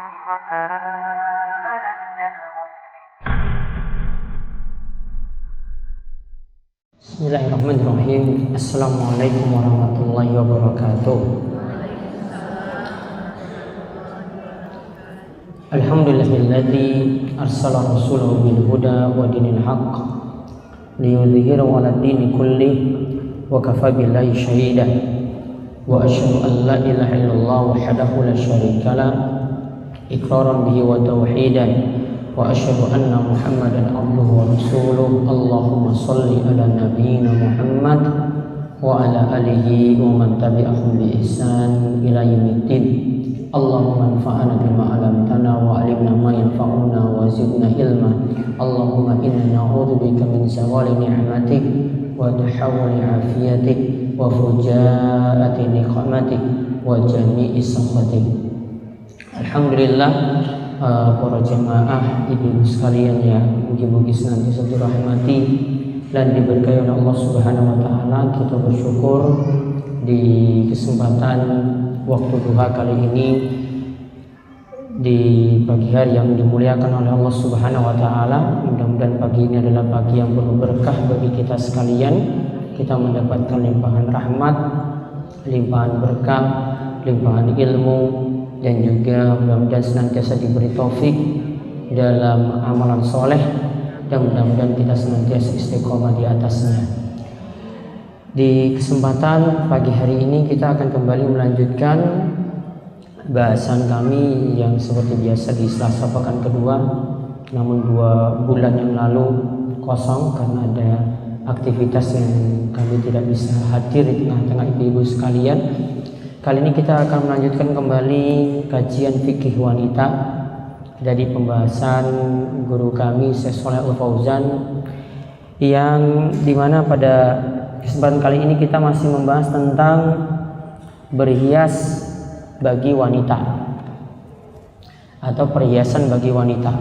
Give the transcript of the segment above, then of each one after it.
Bismillahirrahmanirrahim. Assalamualaikum warahmatullahi wabarakatuh. Alhamdulillahilladzi arsala rasulahu bil huda wa dinil haqq liyudhhirahu 'alad dini kullih wa kafa billahi shahida wa asyhadu an la ilaha illallah wahdahu la syarika lah iqraran bihi wa tauhidan wa asyhadu anna Muhammadan abduhu wa rasuluh. Allahumma shalli ala nabiyyina Muhammad wa ala alihi wa man tabi'ahum bi ihsan ila yaumiddin. Allahumma anfa'na bima 'allamtana wa 'allimna ma yanfa'una wa zidna ilma. Allahumma inna na'udzubika min zawali ni'matik wa tahawuli 'afiyatik wa fujaati niqmatik wa jami'i sakhatik. Alhamdulillah, para jemaah, ibu-ibu sekalian ya, mugi-mugi senantiasa dirahmati dan diberkahi oleh Allah Subhanahu wa taala. Kita bersyukur di kesempatan waktu duha kali ini di pagi hari yang dimuliakan oleh Allah Subhanahu wa taala. Mudah-mudahan pagi ini adalah pagi yang penuh berkah bagi kita sekalian. Kita mendapatkan limpahan rahmat, limpahan berkah, limpahan ilmu, dan juga mudah-mudahan senantiasa diberi taufik dalam amalan soleh, dan mudah-mudahan kita senantiasa istiqomah di atasnya. Di kesempatan pagi hari ini kita akan kembali melanjutkan bahasan kami yang seperti biasa di Selasa pekan kedua, namun 2 bulan yang lalu kosong karena ada aktivitas yang kami tidak bisa hadir di tengah-tengah ibu-ibu sekalian. Kali ini kita akan melanjutkan kembali kajian fikih wanita dari pembahasan guru kami Syekh Shalih Al Fauzan, yang dimana pada kesempatan kali ini kita masih membahas tentang berhias bagi wanita atau perhiasan bagi wanita,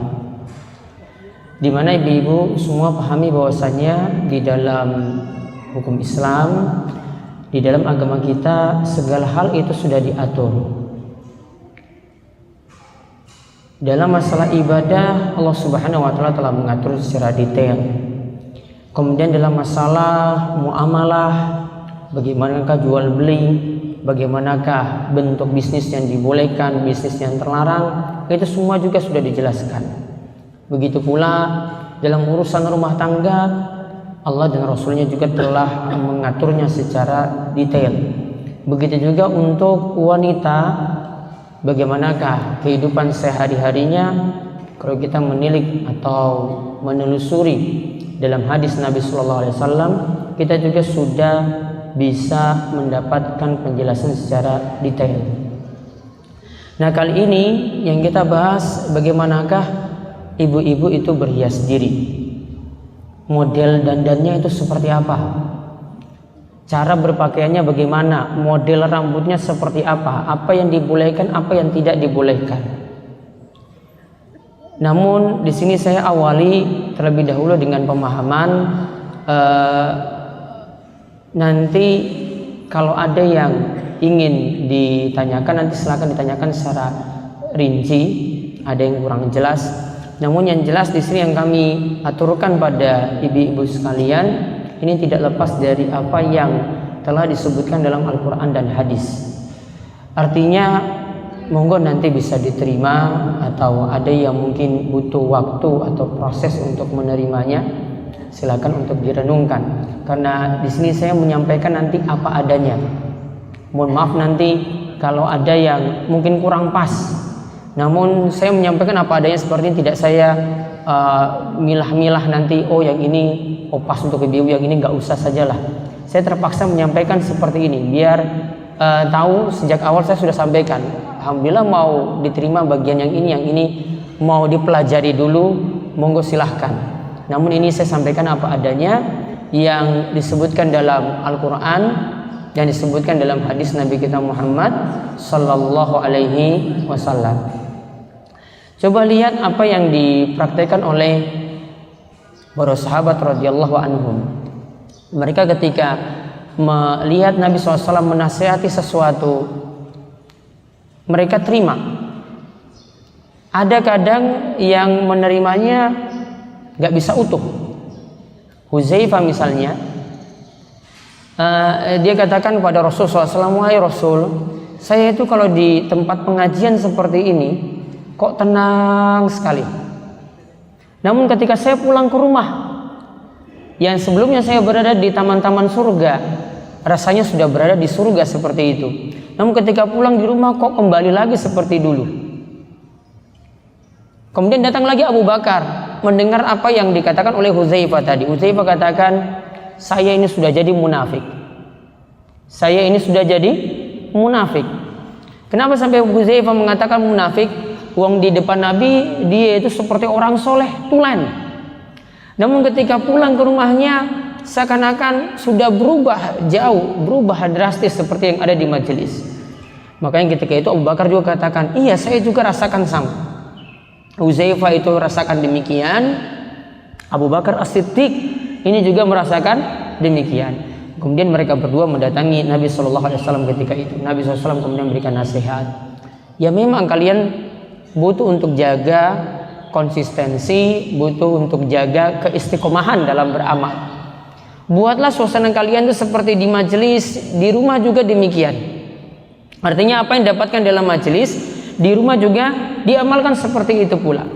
dimana ibu-ibu semua pahami bahwasanya di dalam hukum Islam, di dalam agama kita, segala hal itu sudah diatur. Dalam masalah ibadah, Allah Subhanahu wa taala telah mengatur secara detail. Kemudian dalam masalah muamalah, bagaimanakah jual beli, bagaimanakah bentuk bisnis yang dibolehkan, bisnis yang terlarang, itu semua juga sudah dijelaskan. Begitu pula dalam urusan rumah tangga, Allah dan Rasulnya juga telah mengaturnya secara detail. Begitu juga untuk wanita, bagaimanakah kehidupan sehari-harinya. Kalau kita menilik atau menelusuri dalam hadis Nabi Sallallahu Alaihi Wasallam, kita juga sudah bisa mendapatkan penjelasan secara detail. Nah, kali ini yang kita bahas, bagaimanakah ibu-ibu itu berhias diri. Model dandannya itu seperti apa? Cara berpakaiannya bagaimana? Model rambutnya seperti apa? Apa yang dibolehkan, apa yang tidak dibolehkan? Namun di sini saya awali terlebih dahulu dengan pemahaman. Nanti kalau ada yang ingin ditanyakan, nanti silakan ditanyakan secara rinci. Ada yang kurang jelas. Namun yang jelas di sini yang kami aturkan pada ibu-ibu sekalian, ini tidak lepas dari apa yang telah disebutkan dalam Al-Quran dan hadis. Artinya monggo nanti bisa diterima, atau ada yang mungkin butuh waktu atau proses untuk menerimanya, silakan untuk direnungkan. Karena di sini saya menyampaikan nanti apa adanya. Mohon maaf nanti kalau ada yang mungkin kurang pas. Namun saya menyampaikan apa adanya, seperti ini, tidak saya milah-milah nanti, oh yang ini pas untuk ibu-ibu, yang ini nggak usah sajalah. Saya terpaksa menyampaikan seperti ini biar tahu sejak awal. Saya sudah sampaikan, alhamdulillah mau diterima bagian yang ini mau dipelajari dulu, monggo silahkan. Namun ini saya sampaikan apa adanya yang disebutkan dalam Al-Quran, yang disebutkan dalam hadis Nabi kita Muhammad Sallallahu Alaihi Wasallam. Coba lihat apa yang dipraktekkan oleh para sahabat radhiyallahu anhum. Mereka ketika melihat Nabi SAW menasihati sesuatu, mereka terima. Ada kadang yang menerimanya nggak bisa utuh. Hudzaifah misalnya, dia katakan kepada Rasul SAW, "Wahai Rasul, saya itu kalau di tempat pengajian seperti ini kok tenang sekali. Namun ketika saya pulang ke rumah, yang sebelumnya saya berada di taman-taman surga, rasanya sudah berada di surga seperti itu. Namun ketika pulang di rumah kok kembali lagi seperti dulu." Kemudian datang lagi Abu Bakar mendengar apa yang dikatakan oleh Hudzaifah tadi. Hudzaifah katakan, "Saya ini sudah jadi munafik. Saya ini sudah jadi munafik." Kenapa sampai Hudzaifah mengatakan munafik? Uang di depan Nabi dia itu seperti orang soleh tulen. Namun ketika pulang ke rumahnya seakan-akan sudah berubah jauh, berubah drastis seperti yang ada di majelis. Makanya ketika itu Abu Bakar juga katakan, "Iya, saya juga rasakan sama." Hudzaifah itu rasakan demikian, Abu Bakar As-Siddiq ini juga merasakan demikian. Kemudian mereka berdua mendatangi Nabi SAW ketika itu. Nabi SAW kemudian memberikan nasihat, ya memang kalian butuh untuk jaga konsistensi, butuh untuk jaga keistiqomahan dalam beramal. Buatlah suasana kalian itu seperti di majelis, di rumah juga demikian. Artinya apa yang didapatkan dalam majelis, di rumah juga diamalkan seperti itu pula.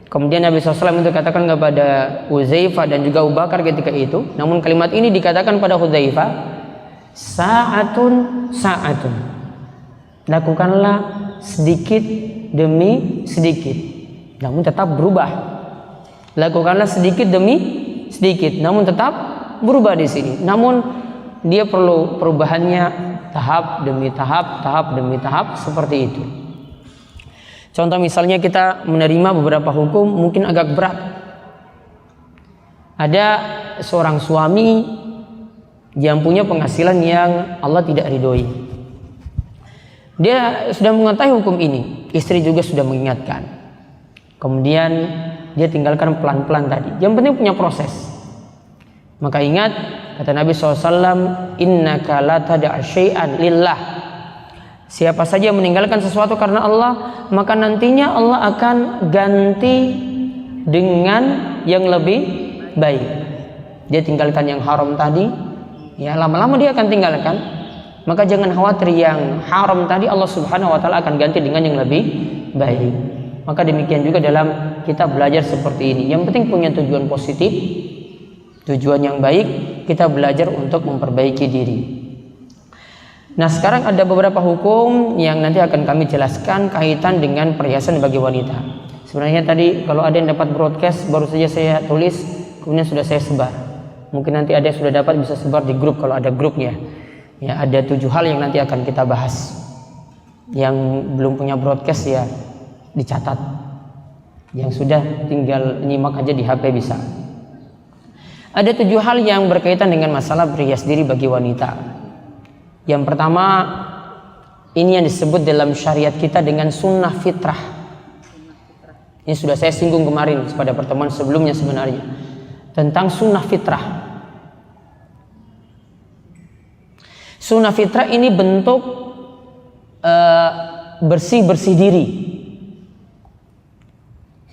Kemudian Nabi SAW itu katakan kepada Hudzaifah dan juga Abu Bakar ketika itu. Namun kalimat ini dikatakan pada Hudzaifah, "Sa'atun sa'atun." Lakukanlah sedikit demi sedikit, namun tetap berubah. Lakukanlah sedikit demi sedikit, namun tetap berubah di sini. Namun dia perlu perubahannya tahap demi tahap, tahap demi tahap seperti itu. Contoh misalnya kita menerima beberapa hukum mungkin agak berat. Ada seorang suami yang punya penghasilan yang Allah tidak ridhoi. Dia sudah mengetahui hukum ini, istri juga sudah mengingatkan. Kemudian dia tinggalkan pelan-pelan tadi. Yang penting punya proses. Maka ingat kata Nabi SAW, "Innaka la tada'a syai'an lillah." Siapa saja meninggalkan sesuatu karena Allah, maka nantinya Allah akan ganti dengan yang lebih baik. Dia tinggalkan yang haram tadi, ya lama-lama dia akan tinggalkan. Maka jangan khawatir yang haram tadi Allah Subhanahu wa taala akan ganti dengan yang lebih baik. Maka demikian juga dalam kita belajar seperti ini. Yang penting punya tujuan positif, tujuan yang baik, kita belajar untuk memperbaiki diri. Nah, sekarang ada beberapa hukum yang nanti akan kami jelaskan kaitan dengan perhiasan bagi wanita. Sebenarnya tadi kalau ada yang dapat broadcast baru saja saya tulis, kemudian sudah saya sebar. Mungkin nanti ada yang sudah dapat bisa sebar di grup kalau ada grupnya. Ya, ada 7 hal yang nanti akan kita bahas. Yang belum punya broadcast ya dicatat. Yang sudah tinggal nyimak aja di HP bisa. Ada 7 hal yang berkaitan dengan masalah berhias diri bagi wanita. Yang pertama, ini yang disebut dalam syariat kita dengan sunnah fitrah. Ini sudah saya singgung kemarin pada pertemuan sebelumnya sebenarnya. Tentang sunnah fitrah. Sunnah fitrah ini bentuk bersih-bersih diri.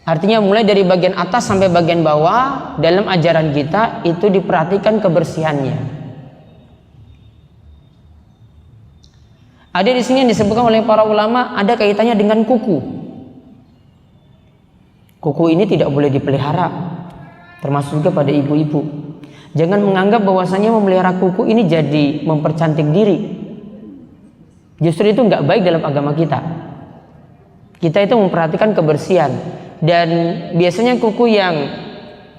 Artinya mulai dari bagian atas sampai bagian bawah dalam ajaran kita itu diperhatikan kebersihannya. Ada di sini yang disebutkan oleh para ulama ada kaitannya dengan kuku. Kuku ini tidak boleh dipelihara, termasuk juga pada ibu-ibu. Jangan menganggap bahwasanya memelihara kuku ini jadi mempercantik diri. Justru itu nggak baik dalam agama kita. Kita itu memperhatikan kebersihan. Dan biasanya kuku yang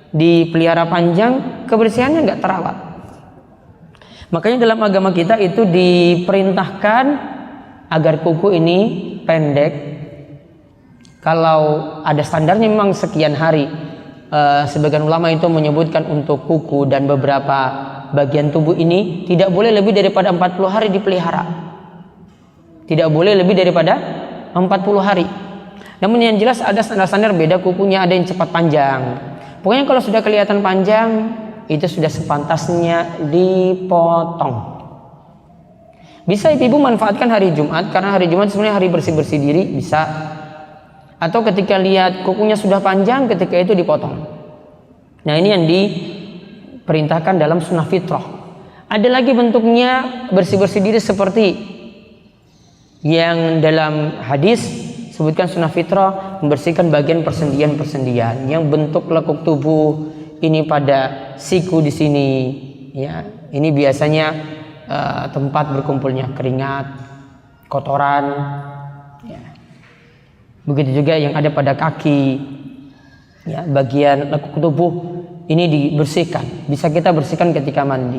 dipelihara panjang kebersihannya nggak terawat. Makanya dalam agama kita itu diperintahkan agar kuku ini pendek. Kalau ada standarnya memang sekian hari. Sebagian ulama itu menyebutkan untuk kuku dan beberapa bagian tubuh ini tidak boleh lebih daripada 40 hari dipelihara. Tidak boleh lebih daripada 40 hari. Namun yang jelas ada standar-standar beda kukunya, ada yang cepat panjang. Pokoknya kalau sudah kelihatan panjang, itu sudah sepantasnya dipotong. Bisa ibu manfaatkan hari Jumat, karena hari Jumat sebenarnya hari bersih-bersih diri, bisa. Atau ketika lihat kukunya sudah panjang, ketika itu dipotong. Nah, ini yang diperintahkan dalam sunnah fitrah. Ada lagi bentuknya bersih-bersih diri seperti yang dalam hadis sebutkan sunnah fitrah, membersihkan bagian persendian-persendian yang bentuk lekuk tubuh ini pada siku di sini, ya. Ini biasanya tempat berkumpulnya keringat, kotoran, ya. Begitu juga yang ada pada kaki, ya, bagian lekuk tubuh ini dibersihkan. Bisa kita bersihkan ketika mandi.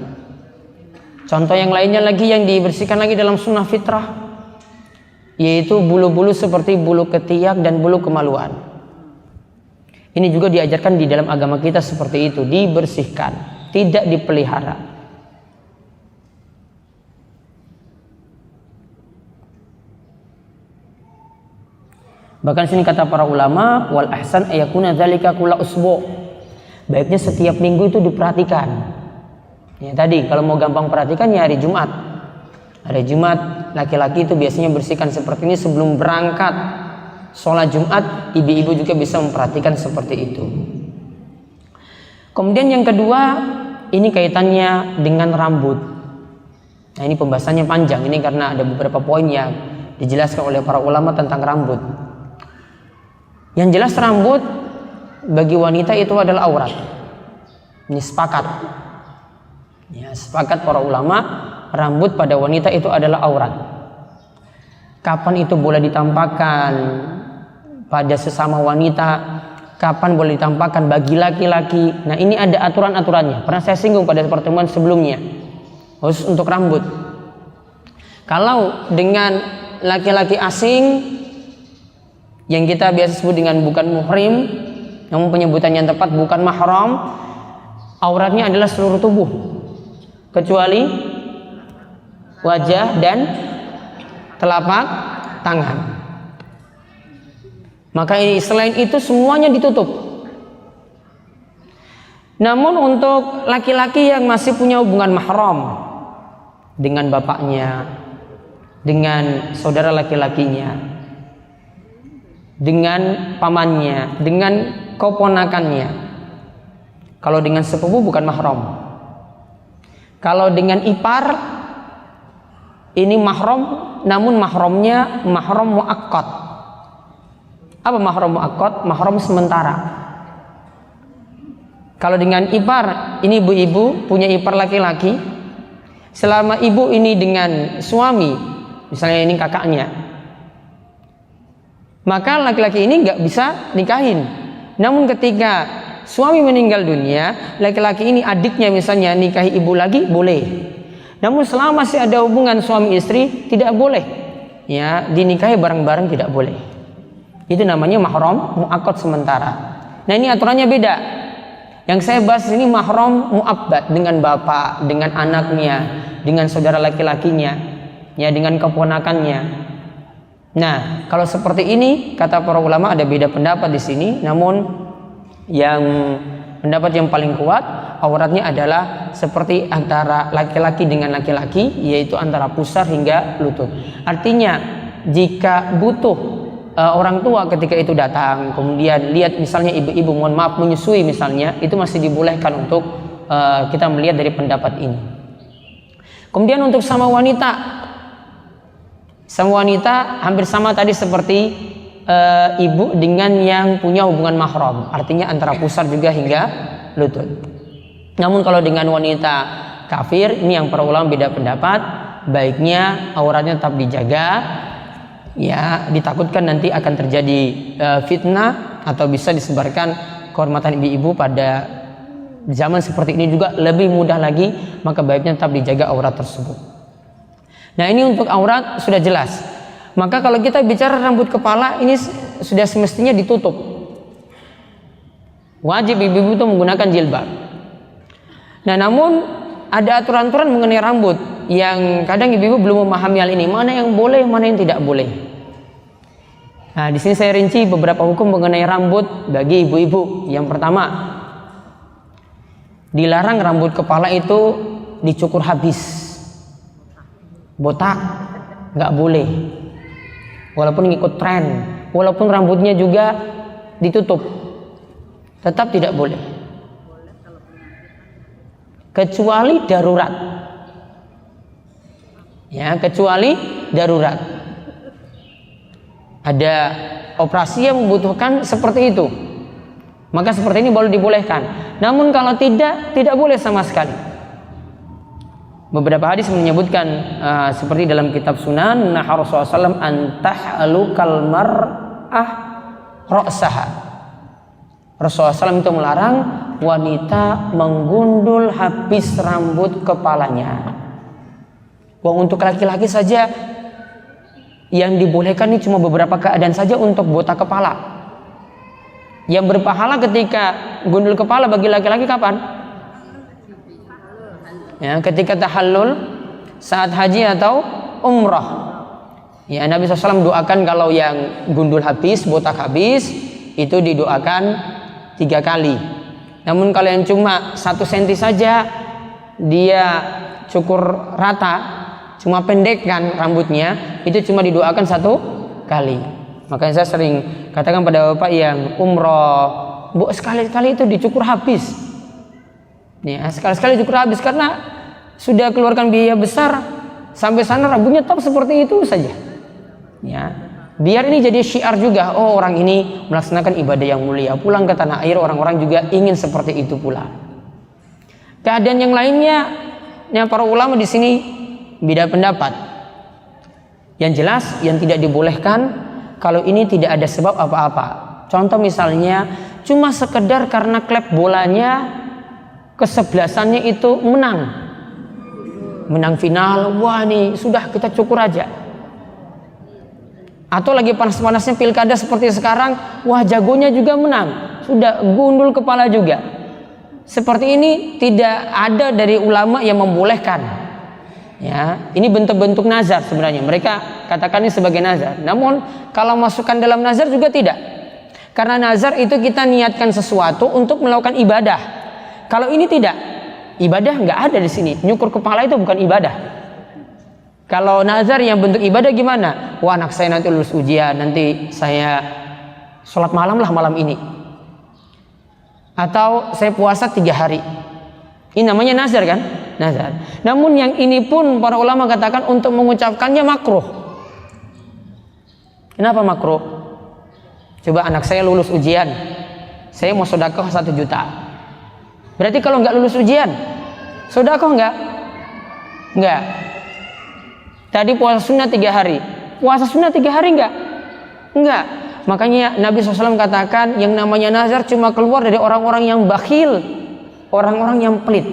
Contoh yang lainnya lagi yang dibersihkan lagi dalam sunnah fitrah, yaitu bulu-bulu seperti bulu ketiak dan bulu kemaluan. Ini juga diajarkan di dalam agama kita seperti itu, dibersihkan, tidak dipelihara. Bahkan sini kata para ulama, wal ahsan ayakuna dzalika kulla usbu. Baiknya setiap minggu itu diperhatikan. Ya tadi kalau mau gampang perhatikan ya hari Jumat. Hari Jumat laki-laki itu biasanya bersihkan seperti ini sebelum berangkat sholat Jumat. Ibu-ibu juga bisa memperhatikan seperti itu. Kemudian yang kedua, ini kaitannya dengan rambut. Nah, ini pembahasannya panjang ini karena ada beberapa poin yang dijelaskan oleh para ulama tentang rambut. Yang jelas rambut bagi wanita itu adalah aurat. Ini sepakat. Ya, sepakat para ulama, rambut pada wanita itu adalah aurat. Kapan itu boleh ditampakkan pada sesama wanita, kapan boleh ditampakkan bagi laki-laki. Nah, ini ada aturan-aturannya. Pernah saya singgung pada pertemuan sebelumnya. Khusus untuk rambut. Kalau dengan laki-laki asing yang kita biasa sebut dengan bukan muhrim, namun penyebutan yang tepat bukan mahram, auratnya adalah seluruh tubuh kecuali wajah dan telapak tangan. Maka selain itu semuanya ditutup. Namun untuk laki-laki yang masih punya hubungan mahram dengan bapaknya, dengan saudara laki-lakinya, dengan pamannya, dengan keponakannya. Kalau dengan sepupu bukan mahram. Kalau dengan ipar ini mahram, namun mahramnya mahram muakkad. Apa mahram muakkad? Mahram sementara. Kalau dengan ipar, ini ibu-ibu punya ipar laki-laki. Selama ibu ini dengan suami, misalnya ini kakaknya, maka laki-laki ini nggak bisa nikahin. Namun ketika suami meninggal dunia, laki-laki ini adiknya misalnya nikahi ibu lagi boleh. Namun selama masih ada hubungan suami istri tidak boleh. Ya, dinikahi bareng-bareng tidak boleh. Itu namanya mahram muakkad sementara. Nah, ini aturannya beda. Yang saya bahas ini mahram muabbad, dengan bapak, dengan anaknya, dengan saudara laki-lakinya, ya, dengan keponakannya. Nah, kalau seperti ini kata para ulama ada beda pendapat di sini, namun yang pendapat yang paling kuat auratnya adalah seperti antara laki-laki dengan laki-laki, yaitu antara pusar hingga lutut. Artinya jika butuh orang tua ketika itu datang, kemudian lihat misalnya ibu-ibu mohon maaf menyusui misalnya, itu masih dibolehkan untuk kita melihat dari pendapat ini. Kemudian untuk sama wanita hampir sama tadi seperti ibu dengan yang punya hubungan mahram, artinya antara pusar juga hingga lutut. Namun kalau dengan wanita kafir, ini yang para ulama beda pendapat, baiknya auratnya tetap dijaga, ya, ditakutkan nanti akan terjadi fitnah atau bisa disebarkan kehormatan ibu-ibu pada zaman seperti ini juga lebih mudah lagi, maka baiknya tetap dijaga aurat tersebut. Nah, ini untuk aurat sudah jelas. Maka kalau kita bicara rambut kepala, ini sudah semestinya ditutup. Wajib ibu-ibu itu menggunakan jilbab. Nah, namun ada aturan-aturan mengenai rambut yang kadang ibu-ibu belum memahami hal ini. Mana yang boleh, mana yang tidak boleh. Nah, di sini saya rinci beberapa hukum mengenai rambut bagi ibu-ibu. Yang pertama, dilarang rambut kepala itu dicukur habis. Botak nggak boleh. Walaupun ngikut tren, walaupun rambutnya juga ditutup, tetap tidak boleh, kecuali darurat. Ya, kecuali darurat. Ada operasi yang membutuhkan seperti itu, maka seperti ini boleh dibolehkan. Namun kalau tidak boleh sama sekali. Beberapa hadis menyebutkan seperti dalam kitab Sunan, nah Rasulullah SAW antah'alukal mar'ah ra'saha. Rasulullah SAW itu melarang wanita menggundul habis rambut kepalanya. Untuk laki-laki saja yang dibolehkan ini cuma beberapa keadaan saja untuk botak kepala. Yang berpahala ketika gundul kepala bagi laki-laki kapan? Ya, ketika tahallul, saat haji atau umrah. Ya, Nabi SAW doakan kalau yang gundul habis, botak habis, itu didoakan 3 kali. Namun kalau yang cuma 1 senti saja, dia cukur rata, cuma pendekkan rambutnya, itu cuma didoakan 1 kali. Makanya saya sering katakan pada bapak yang umroh, sekali-kali itu dicukur habis. Ya, sekali-kali cukur habis karena sudah keluarkan biaya besar, sampai sana rambutnya tetap seperti itu saja. Ya, biar ini jadi syiar juga. Oh, orang ini melaksanakan ibadah yang mulia. Pulang ke tanah air, orang-orang juga ingin seperti itu pula. Keadaan yang lainnya, yang para ulama di sini beda pendapat. Yang jelas yang tidak dibolehkan kalau ini tidak ada sebab apa-apa. Contoh misalnya cuma sekedar karena klub bolanya kesebelasannya itu menang final, wah nih sudah kita cukur aja. Atau lagi panas-panasnya pilkada seperti sekarang, wah jagonya juga menang, sudah gundul kepala juga. Seperti ini tidak ada dari ulama yang membolehkan. Ya, ini bentuk-bentuk nazar sebenarnya. Mereka katakan ini sebagai nazar. Namun kalau masukkan dalam nazar juga tidak. Karena nazar itu kita niatkan sesuatu untuk melakukan ibadah. Kalau ini tidak, ibadah nggak ada di sini. Nyukur kepala itu bukan ibadah. Kalau nazar yang bentuk ibadah gimana? Wah, anak saya nanti lulus ujian, nanti saya sholat malam lah malam ini. Atau saya puasa 3 hari. Ini namanya nazar kan? Nazar. Namun yang ini pun para ulama katakan untuk mengucapkannya makruh. Kenapa makruh? Coba anak saya lulus ujian, saya mau sedekah 1 juta. Berarti kalau nggak lulus ujian, sedekah nggak? Tadi puasa sunnah 3 hari, puasa sunnah 3 hari nggak? Makanya Nabi SAW katakan yang namanya nazar cuma keluar dari orang-orang yang bakhil, orang-orang yang pelit.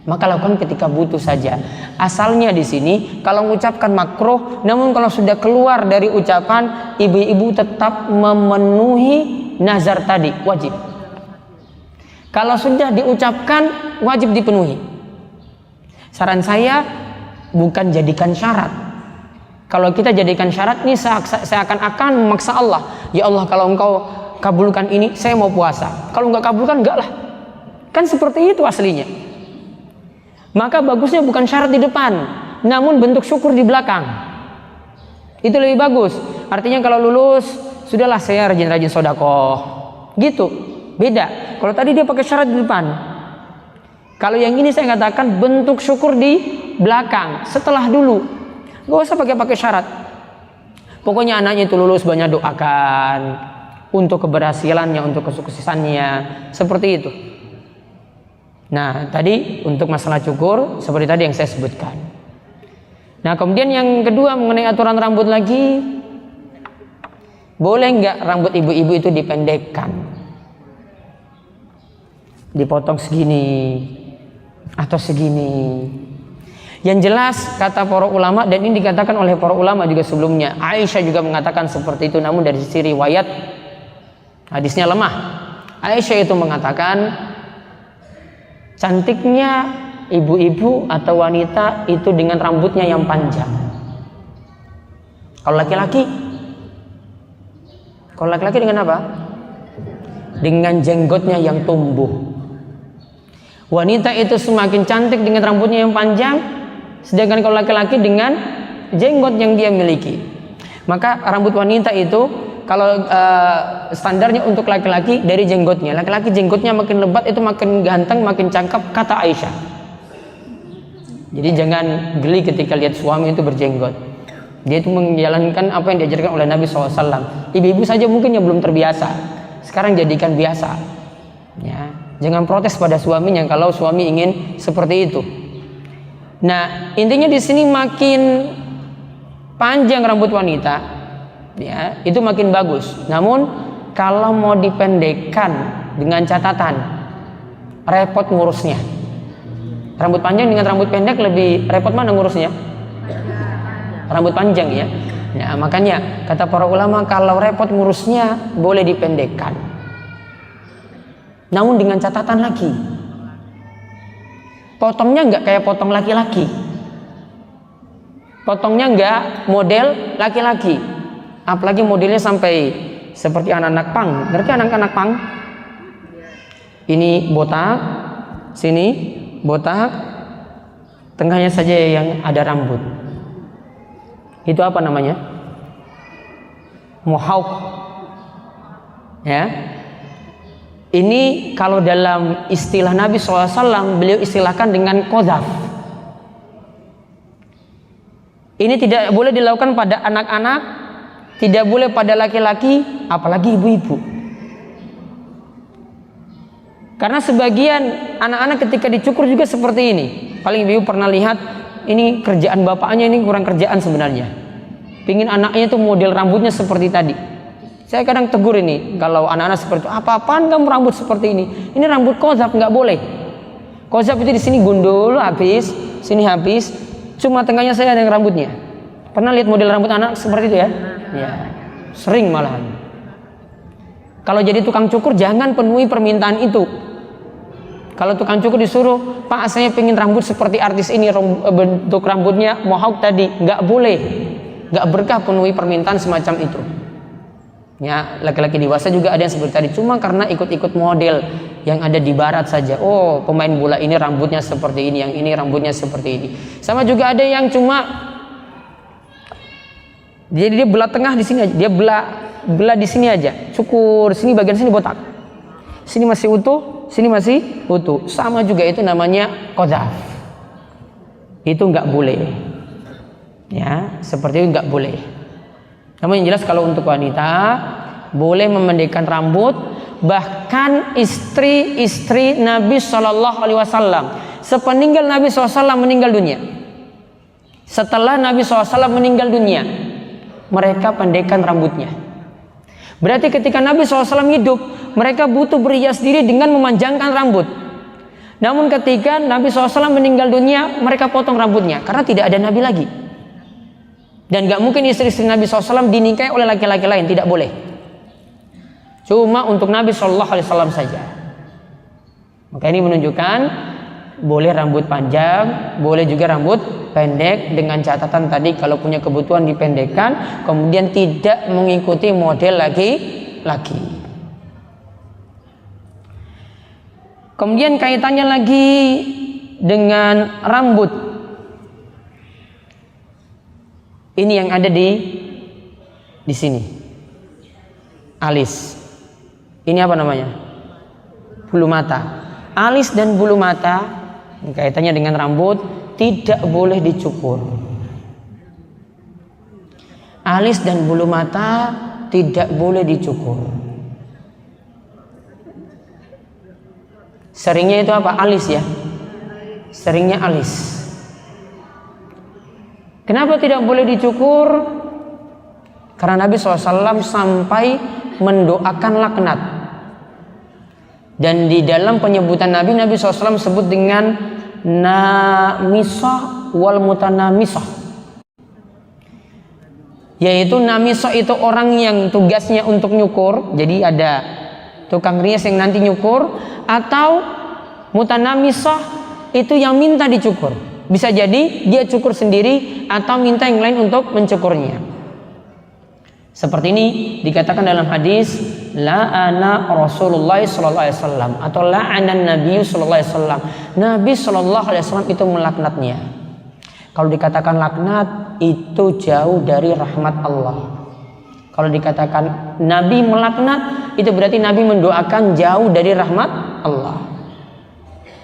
Maka lakukan ketika butuh saja. Asalnya di sini kalau mengucapkan makruh, namun kalau sudah keluar dari ucapan, ibu-ibu tetap memenuhi nazar tadi, wajib. Kalau sudah diucapkan, wajib dipenuhi. Saran saya bukan jadikan syarat. Kalau kita jadikan syarat, ini seakan-akan memaksa Allah. Ya Allah, kalau engkau kabulkan ini, saya mau puasa. Kalau enggak kabulkan, enggak lah. Kan seperti itu aslinya. Maka bagusnya bukan syarat di depan, namun bentuk syukur di belakang. Itu lebih bagus. Artinya kalau lulus, sudahlah saya rajin-rajin sedekah. Gitu. Beda. Kalau tadi dia pakai syarat di depan. Kalau yang ini saya katakan bentuk syukur di belakang, setelah dulu. Gak usah pakai syarat. Pokoknya anaknya itu lulus, banyak doakan untuk keberhasilannya, untuk kesuksesannya. Seperti itu. Nah, tadi untuk masalah cukur seperti tadi yang saya sebutkan. Nah, kemudian yang kedua mengenai aturan rambut lagi, boleh nggak rambut ibu-ibu itu dipendekkan, dipotong segini atau segini? Yang jelas kata para ulama, dan ini dikatakan oleh para ulama juga sebelumnya, Aisyah juga mengatakan seperti itu, namun dari sisi riwayat hadisnya lemah. Aisyah itu mengatakan cantiknya ibu-ibu atau wanita itu dengan rambutnya yang panjang. Kalau laki-laki dengan apa? Dengan jenggotnya yang tumbuh. Wanita itu semakin cantik dengan rambutnya yang panjang, sedangkan kalau laki-laki dengan jenggot yang dia miliki. Maka rambut wanita itu kalau standarnya untuk laki-laki dari jenggotnya. Laki-laki jenggotnya makin lebat itu makin ganteng, makin cakep, kata Aisyah. Jadi jangan geli ketika lihat suami itu berjenggot. Dia itu menjalankan apa yang diajarkan oleh Nabi SAW. Ibu-ibu saja mungkin yang belum terbiasa, sekarang jadikan biasa. Ya, jangan protes pada suaminya kalau suami ingin seperti itu. Nah, intinya di sini makin panjang rambut wanita, ya, itu makin bagus. Namun kalau mau dipendekkan dengan catatan repot ngurusnya. Rambut panjang dengan rambut pendek lebih repot mana ngurusnya? Rambut panjang ya. Nah, makanya kata para ulama kalau repot ngurusnya boleh dipendekkan. Namun dengan catatan lagi, potongnya nggak kayak potong laki-laki. Potongnya nggak model laki-laki. Apalagi modelnya sampai seperti anak-anak pang. Ngerti anak-anak pang? Ini botak, sini botak, tengahnya saja yang ada rambut. Itu apa namanya? Mohawk. Ya. Ini kalau dalam istilah Nabi SAW, beliau istilahkan dengan qadhaf. Ini tidak boleh dilakukan pada anak-anak, tidak boleh pada laki-laki, apalagi ibu-ibu. Karena sebagian anak-anak ketika dicukur juga seperti ini. Paling ibu pernah lihat, ini kerjaan bapaknya ini kurang kerjaan sebenarnya. Pingin anaknya tuh model rambutnya seperti tadi. Saya kadang tegur ini, kalau anak-anak seperti itu, apa-apaan kamu rambut seperti ini? Ini rambut qadhaf, nggak boleh. Qadhaf itu di sini gundul habis, sini habis, cuma tengahnya saya ada yang rambutnya. Pernah lihat model rambut anak seperti itu ya? Ya, sering malahan. Kalau jadi tukang cukur jangan penuhi permintaan itu. Kalau tukang cukur disuruh, Pak saya pengen rambut seperti artis ini, bentuk rambutnya mohawk tadi, nggak boleh, nggak berkah penuhi permintaan semacam itu. Ya, laki-laki dewasa juga ada yang seperti tadi, cuma karena ikut-ikut model yang ada di barat saja. Oh, pemain bola ini rambutnya seperti ini, yang ini rambutnya seperti ini. Sama juga ada yang cuma dia belah tengah di sini aja, dia belah di sini aja, cukur sini bagian sini botak, sini masih utuh, sini masih utuh. Sama juga itu namanya qadhaf. Itu nggak boleh. Ya, seperti itu nggak boleh. Namun yang jelas kalau untuk wanita boleh memendekkan rambut, bahkan istri-istri Nabi Shallallahu Alaihi Wasallam sepeninggal Nabi SAW meninggal dunia, setelah Nabi SAW meninggal dunia, mereka pendekkan rambutnya. Berarti ketika Nabi SAW hidup, mereka butuh berhias diri dengan memanjangkan rambut. Namun ketika Nabi SAW meninggal dunia, mereka potong rambutnya karena tidak ada Nabi lagi. Dan gak mungkin istri-istri Nabi SAW dinikahi oleh laki-laki lain, tidak boleh. Cuma untuk Nabi SAW saja. Maka ini menunjukkan boleh rambut panjang, boleh juga rambut pendek, dengan catatan tadi kalau punya kebutuhan dipendekkan, kemudian tidak mengikuti model laki-laki. Kemudian kaitannya lagi dengan rambut. Ini yang ada di sini. Alis. Ini apa namanya? Bulu mata. Alis dan bulu mata kaitannya dengan rambut tidak boleh dicukur. Alis dan bulu mata tidak boleh dicukur. Seringnya itu apa? Alis ya. Seringnya alis. Kenapa tidak boleh dicukur? Karena Nabi SAW sampai mendoakan laknat. Dan di dalam penyebutan Nabi SAW sebut dengan namisah wal mutanamisah. Yaitu namisah itu orang yang tugasnya untuk nyukur, jadi ada tukang rias yang nanti nyukur, atau mutanamisah itu yang minta dicukur. Bisa jadi dia cukur sendiri atau minta yang lain untuk mencukurnya. Seperti ini dikatakan dalam hadis la'ana Rasulullah sallallahu alaihi wasallam atau la'ana Nabi sallallahu alaihi wasallam. Nabi sallallahu alaihi wasallam itu melaknatnya. Kalau dikatakan laknat itu jauh dari rahmat Allah. Kalau dikatakan Nabi melaknat, itu berarti Nabi mendoakan jauh dari rahmat Allah.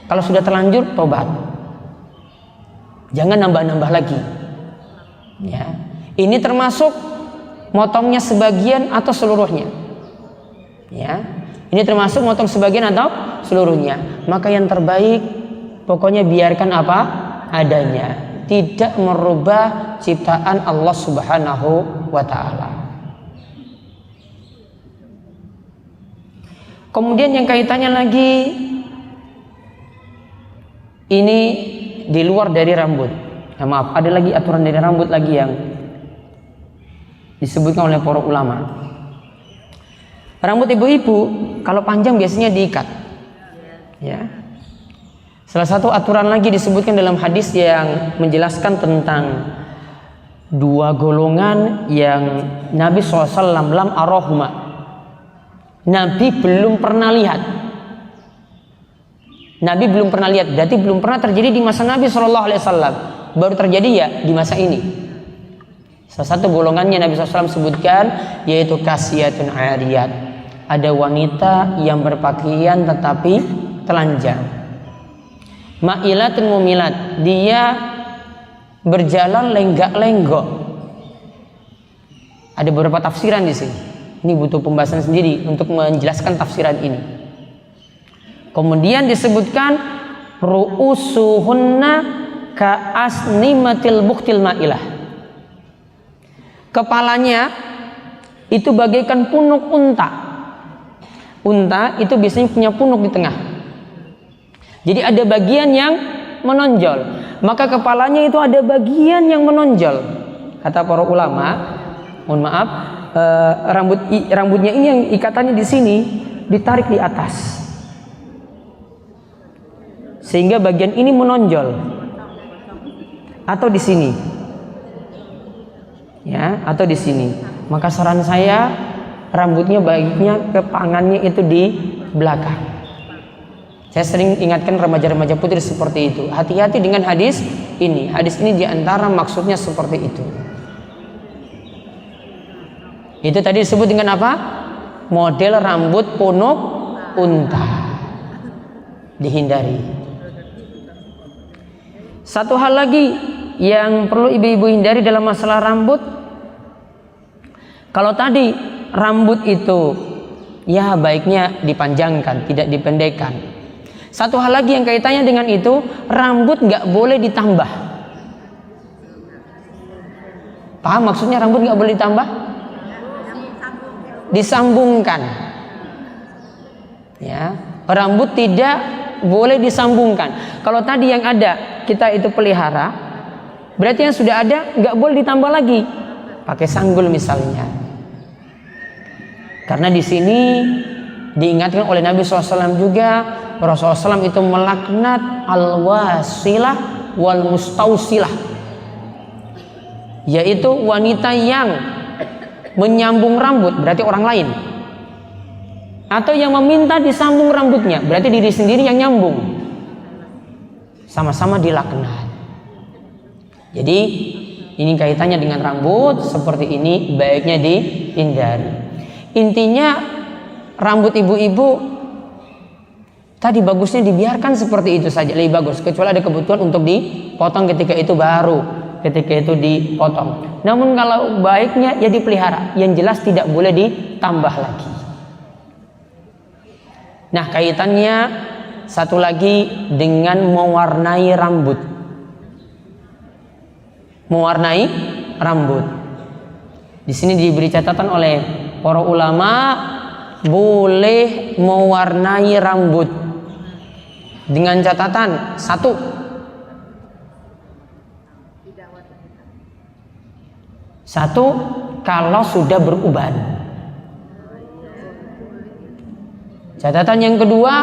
Kalau sudah terlanjur, tobat. Jangan nambah-nambah lagi. Ya. Ini termasuk motongnya sebagian atau seluruhnya. Ya. Ini termasuk motong sebagian atau seluruhnya. Maka yang terbaik pokoknya biarkan apa adanya, tidak merubah ciptaan Allah Subhanahu wa taala. Kemudian yang kaitannya lagi, ini di luar dari rambut. Maaf, ada lagi aturan dari rambut lagi yang disebutkan oleh para ulama. Rambut ibu-ibu kalau panjang biasanya diikat. Ya. Salah satu aturan lagi disebutkan dalam hadis yang menjelaskan tentang dua golongan yang Nabi SAW lam arahuma. Nabi belum pernah lihat. Nabi belum pernah lihat, berarti belum pernah terjadi di masa Nabi SAW. Baru terjadi ya di masa ini. Salah satu golongannya Nabi SAW sebutkan yaitu kasiyatun ariyat. Ada wanita yang berpakaian tetapi telanjang. Ma'ilatun mumilat, dia berjalan lenggak-lenggok. Ada beberapa tafsiran di sini. Ini butuh pembahasan sendiri untuk menjelaskan tafsiran ini. Kemudian disebutkan ru'usuhunna ka'asnimatil buktil ma'ilah. Kepalanya itu bagaikan punuk unta. Unta itu biasanya punya punuk di tengah. Jadi ada bagian yang menonjol. Maka kepalanya itu ada bagian yang menonjol. Kata para ulama, mohon maaf, rambutnya ini yang ikatannya di sini ditarik di atas, sehingga bagian ini menonjol, atau di sini, ya, atau di sini. Maka saran saya rambutnya baiknya kepangannya itu di belakang. Saya sering ingatkan remaja-remaja putri seperti itu. Hati-hati dengan hadis ini. Hadis ini diantara maksudnya seperti itu. Itu tadi disebut dengan apa? Model rambut punuk unta. Dihindari. Satu hal lagi yang perlu ibu-ibu hindari dalam masalah rambut. Kalau tadi rambut itu ya baiknya dipanjangkan, tidak dipendekkan. Satu hal lagi yang kaitannya dengan itu, rambut nggak boleh ditambah. Paham maksudnya rambut nggak boleh ditambah? Disambungkan. Ya, rambut tidak boleh disambungkan. Kalau tadi yang ada kita itu pelihara, berarti yang sudah ada nggak boleh ditambah lagi. Pakai sanggul misalnya. Karena di sini diingatkan oleh Nabi SAW juga, Rasulullah SAW itu melaknat al-wasilah wal mustausilah, yaitu wanita yang menyambung rambut, berarti orang lain, atau yang meminta disambung rambutnya, berarti diri sendiri yang nyambung, sama-sama dilaknat. Jadi ini kaitannya dengan rambut seperti ini, baiknya dihindari. Intinya rambut ibu-ibu tadi bagusnya dibiarkan seperti itu saja, lebih bagus, kecuali ada kebutuhan untuk dipotong, ketika itu baru ketika itu dipotong. Namun kalau baiknya ya dipelihara, yang jelas tidak boleh ditambah lagi. Nah, kaitannya satu lagi dengan mewarnai rambut. Mewarnai rambut. Di sini diberi catatan oleh para ulama, boleh mewarnai rambut dengan catatan satu, kalau sudah beruban. Catatan yang kedua,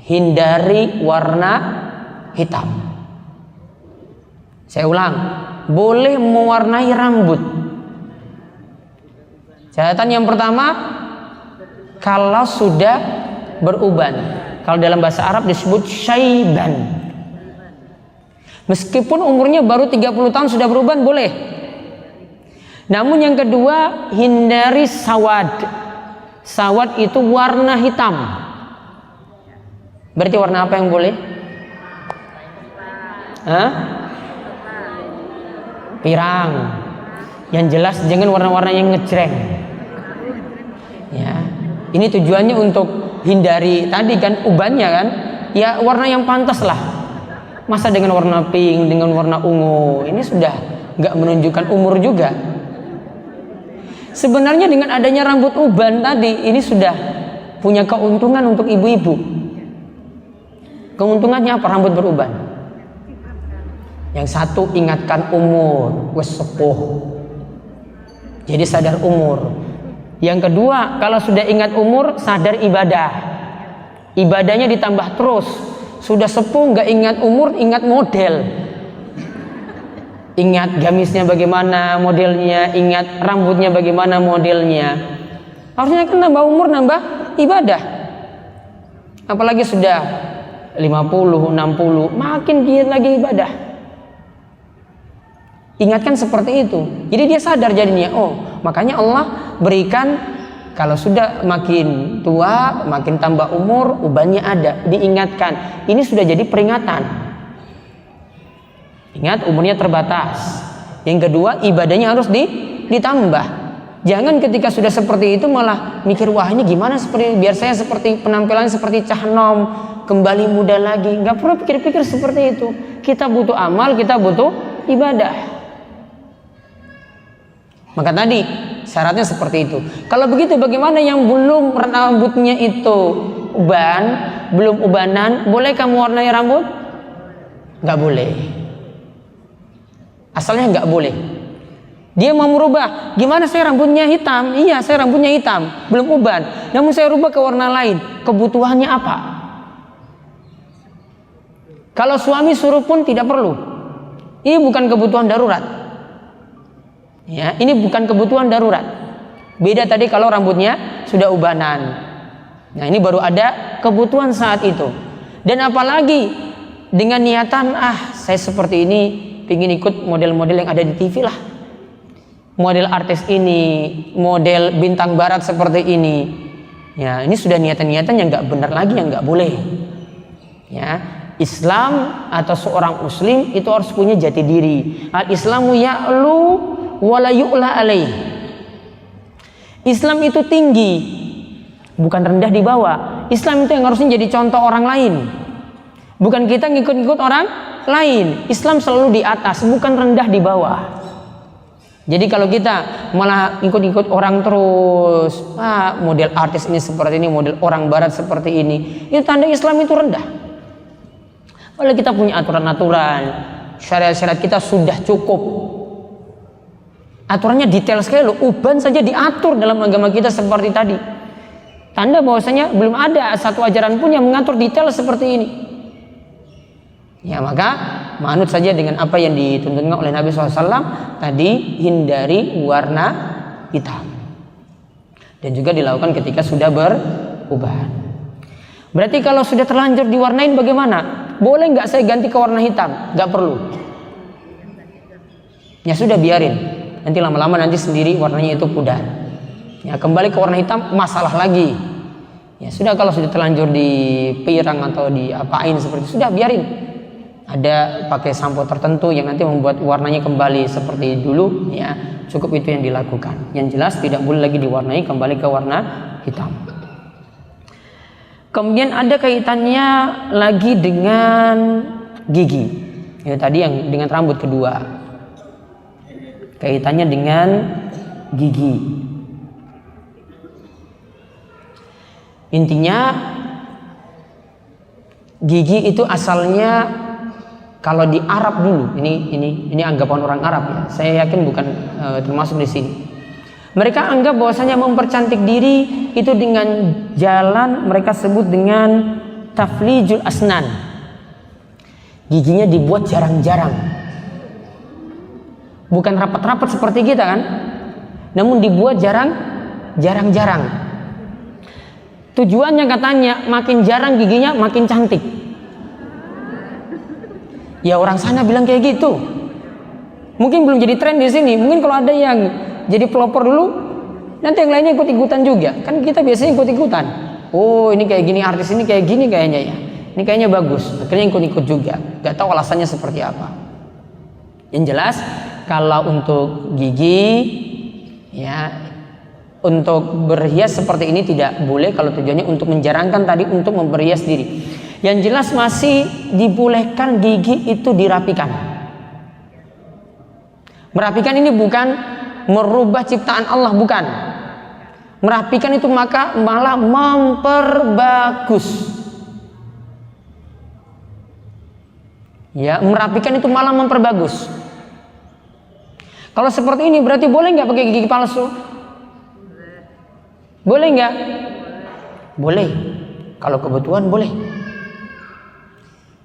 hindari warna hitam. Saya ulang, boleh mewarnai rambut. Catatan yang pertama, kalau sudah beruban. Kalau dalam bahasa Arab disebut syaiban. Meskipun umurnya baru 30 tahun sudah beruban boleh. Namun yang kedua, hindari sawad. Sawad itu warna hitam. Berarti warna apa yang boleh? Hah? Pirang. Yang jelas jangan warna-warna yang ngejreng. Ya. Ini tujuannya untuk hindari tadi kan ubannya kan. Ya warna yang pantas lah. Masa dengan warna pink, dengan warna ungu, ini sudah nggak menunjukkan umur juga. Sebenarnya dengan adanya rambut uban tadi, ini sudah punya keuntungan untuk ibu-ibu. Keuntungannya apa rambut beruban? Yang satu, ingatkan umur, wes sepuh. Jadi sadar umur. Yang kedua, kalau sudah ingat umur, sadar ibadah. Ibadahnya ditambah terus. Sudah sepuh nggak ingat umur, ingat model. Ingat gamisnya bagaimana modelnya, ingat rambutnya bagaimana modelnya. Harusnya kan nambah umur, nambah ibadah. Apalagi sudah 50, 60, makin giat lagi ibadah. Ingatkan seperti itu. Jadi dia sadar jadinya. Oh, makanya Allah berikan kalau sudah makin tua, makin tambah umur, ubannya ada, diingatkan. Ini sudah jadi peringatan. Ingat, umurnya terbatas. Yang kedua, ibadahnya harus ditambah. Jangan ketika sudah seperti itu malah mikir, wah ini gimana seperti biar saya seperti penampilan seperti Cahnom, kembali muda lagi. Nggak perlu pikir-pikir seperti itu. Kita butuh amal, kita butuh ibadah. Maka tadi syaratnya seperti itu. Kalau begitu bagaimana yang belum rambutnya itu uban, belum ubanan, boleh kamu warnai rambut? Nggak boleh. Asalnya nggak boleh. Dia mau merubah, gimana saya rambutnya hitam? Iya, saya rambutnya hitam, belum uban. Namun saya rubah ke warna lain. Kebutuhannya apa? Kalau suami suruh pun tidak perlu. Ini bukan kebutuhan darurat. Ya, ini bukan kebutuhan darurat. Beda tadi kalau rambutnya sudah ubanan. Nah, ini baru ada kebutuhan saat itu. Dan apalagi dengan niatan, saya seperti ini ingin ikut model-model yang ada di TV lah. Model artis ini, model bintang barat seperti ini. Ya, ini sudah niatan-niatan yang nggak benar lagi, yang nggak boleh. Ya, Islam atau seorang muslim itu harus punya jati diri. Al-Islamu ya'lu wala yu'la alaih. Islam itu tinggi, bukan rendah di bawah. Islam itu yang harusnya jadi contoh orang lain, bukan kita ngikut-ngikut orang lain. Islam selalu di atas, bukan rendah di bawah. Jadi kalau kita malah ikut-ikut orang terus, model artis ini seperti ini, model orang barat seperti ini, itu tanda Islam itu rendah. Kalau kita punya aturan-aturan, syariat-syariat kita sudah cukup. Aturannya detail sekali loh, uban saja diatur dalam agama kita seperti tadi. Tanda bahwasanya belum ada satu ajaran pun yang mengatur detail seperti ini. Ya, maka manut saja dengan apa yang dituntunkan oleh Nabi SAW tadi, hindari warna hitam. Dan juga dilakukan ketika sudah beruban. Berarti kalau sudah terlanjur diwarnain bagaimana? Boleh nggak saya ganti ke warna hitam? Nggak perlu. Ya sudah, biarin. Nanti lama-lama nanti sendiri warnanya itu pudar. Ya, kembali ke warna hitam masalah lagi. Ya sudah, kalau sudah terlanjur dipirang atau diapain seperti itu, sudah biarin. Ada pakai sampo tertentu yang nanti membuat warnanya kembali seperti dulu, ya cukup itu yang dilakukan. Yang jelas tidak boleh lagi diwarnai kembali ke warna hitam. Kemudian ada kaitannya lagi dengan gigi. Ya tadi yang dengan rambut kedua. Kaitannya dengan gigi. Intinya gigi itu asalnya kalau di Arab dulu, ini anggapan orang Arab ya. Saya yakin bukan termasuk di sini. Mereka anggap bahwasanya mempercantik diri itu dengan jalan mereka sebut dengan taflijul asnan. Giginya dibuat jarang-jarang. Bukan rapat-rapat seperti kita kan, namun dibuat jarang-jarang. Tujuannya katanya makin jarang giginya makin cantik. Ya orang sana bilang kayak gitu. Mungkin belum jadi tren di sini. Mungkin kalau ada yang jadi pelopor dulu, nanti yang lainnya ikut-ikutan juga. Kan kita biasanya ikut-ikutan. Oh, ini kayak gini, artis ini kayak gini kayaknya ya. Ini kayaknya bagus. Akhirnya ikut-ikut juga. Gak tahu alasannya seperti apa. Yang jelas, kalau untuk gigi, ya, untuk berhias seperti ini tidak boleh kalau tujuannya untuk menjarangkan tadi, untuk memperhias diri. Yang jelas masih dibolehkan gigi itu dirapikan. Merapikan ini bukan merubah ciptaan Allah, bukan. Merapikan itu maka malah memperbagus. Ya, merapikan itu malah memperbagus. Kalau seperti ini berarti boleh nggak pakai gigi palsu? Boleh nggak? Boleh. Kalau kebutuhan boleh.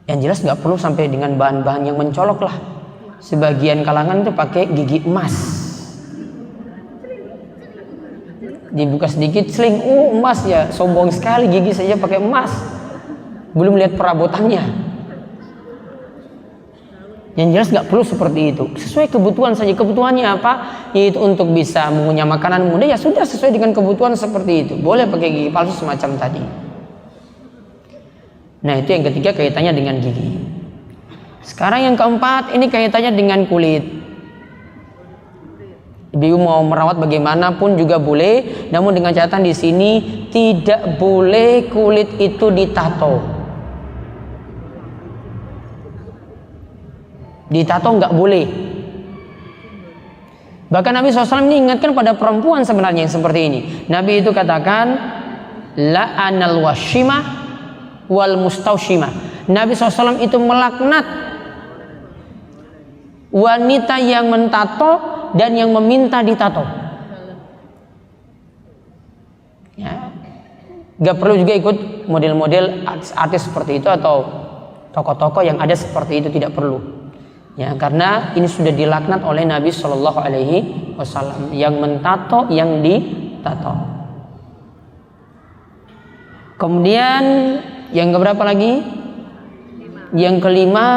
Yang jelas nggak perlu sampai dengan bahan-bahan yang mencolok lah. Sebagian kalangan itu pakai gigi emas. Dibuka sedikit, seling, emas ya, sombong sekali gigi saja pakai emas. Belum lihat perabotannya. Yang jelas nggak perlu seperti itu. Sesuai kebutuhan saja. Kebutuhannya apa? Yaitu untuk bisa mengunyah makanan mudah, ya sudah sesuai dengan kebutuhan seperti itu. Boleh pakai gigi palsu semacam tadi. Nah, itu yang ketiga kaitannya dengan gigi. Sekarang yang keempat, ini kaitannya dengan kulit. Ibu mau merawat bagaimanapun juga boleh, namun dengan catatan di sini tidak boleh kulit itu ditato. Ditato nggak boleh. Bahkan Nabi SAW ini ingatkan pada perempuan sebenarnya yang seperti ini. Nabi itu katakan, la'anal washimah wal mustaushimah. Nabi SAW itu melaknat wanita yang mentato dan yang meminta ditato. Ya, nggak perlu juga ikut model-model artis seperti itu atau tokoh-tokoh yang ada seperti itu, tidak perlu. Ya, karena ini sudah dilaknat oleh Nabi Shallallahu Alaihi Wasallam, yang mentato, yang ditato. Kemudian yang keberapa lagi? Yang kelima,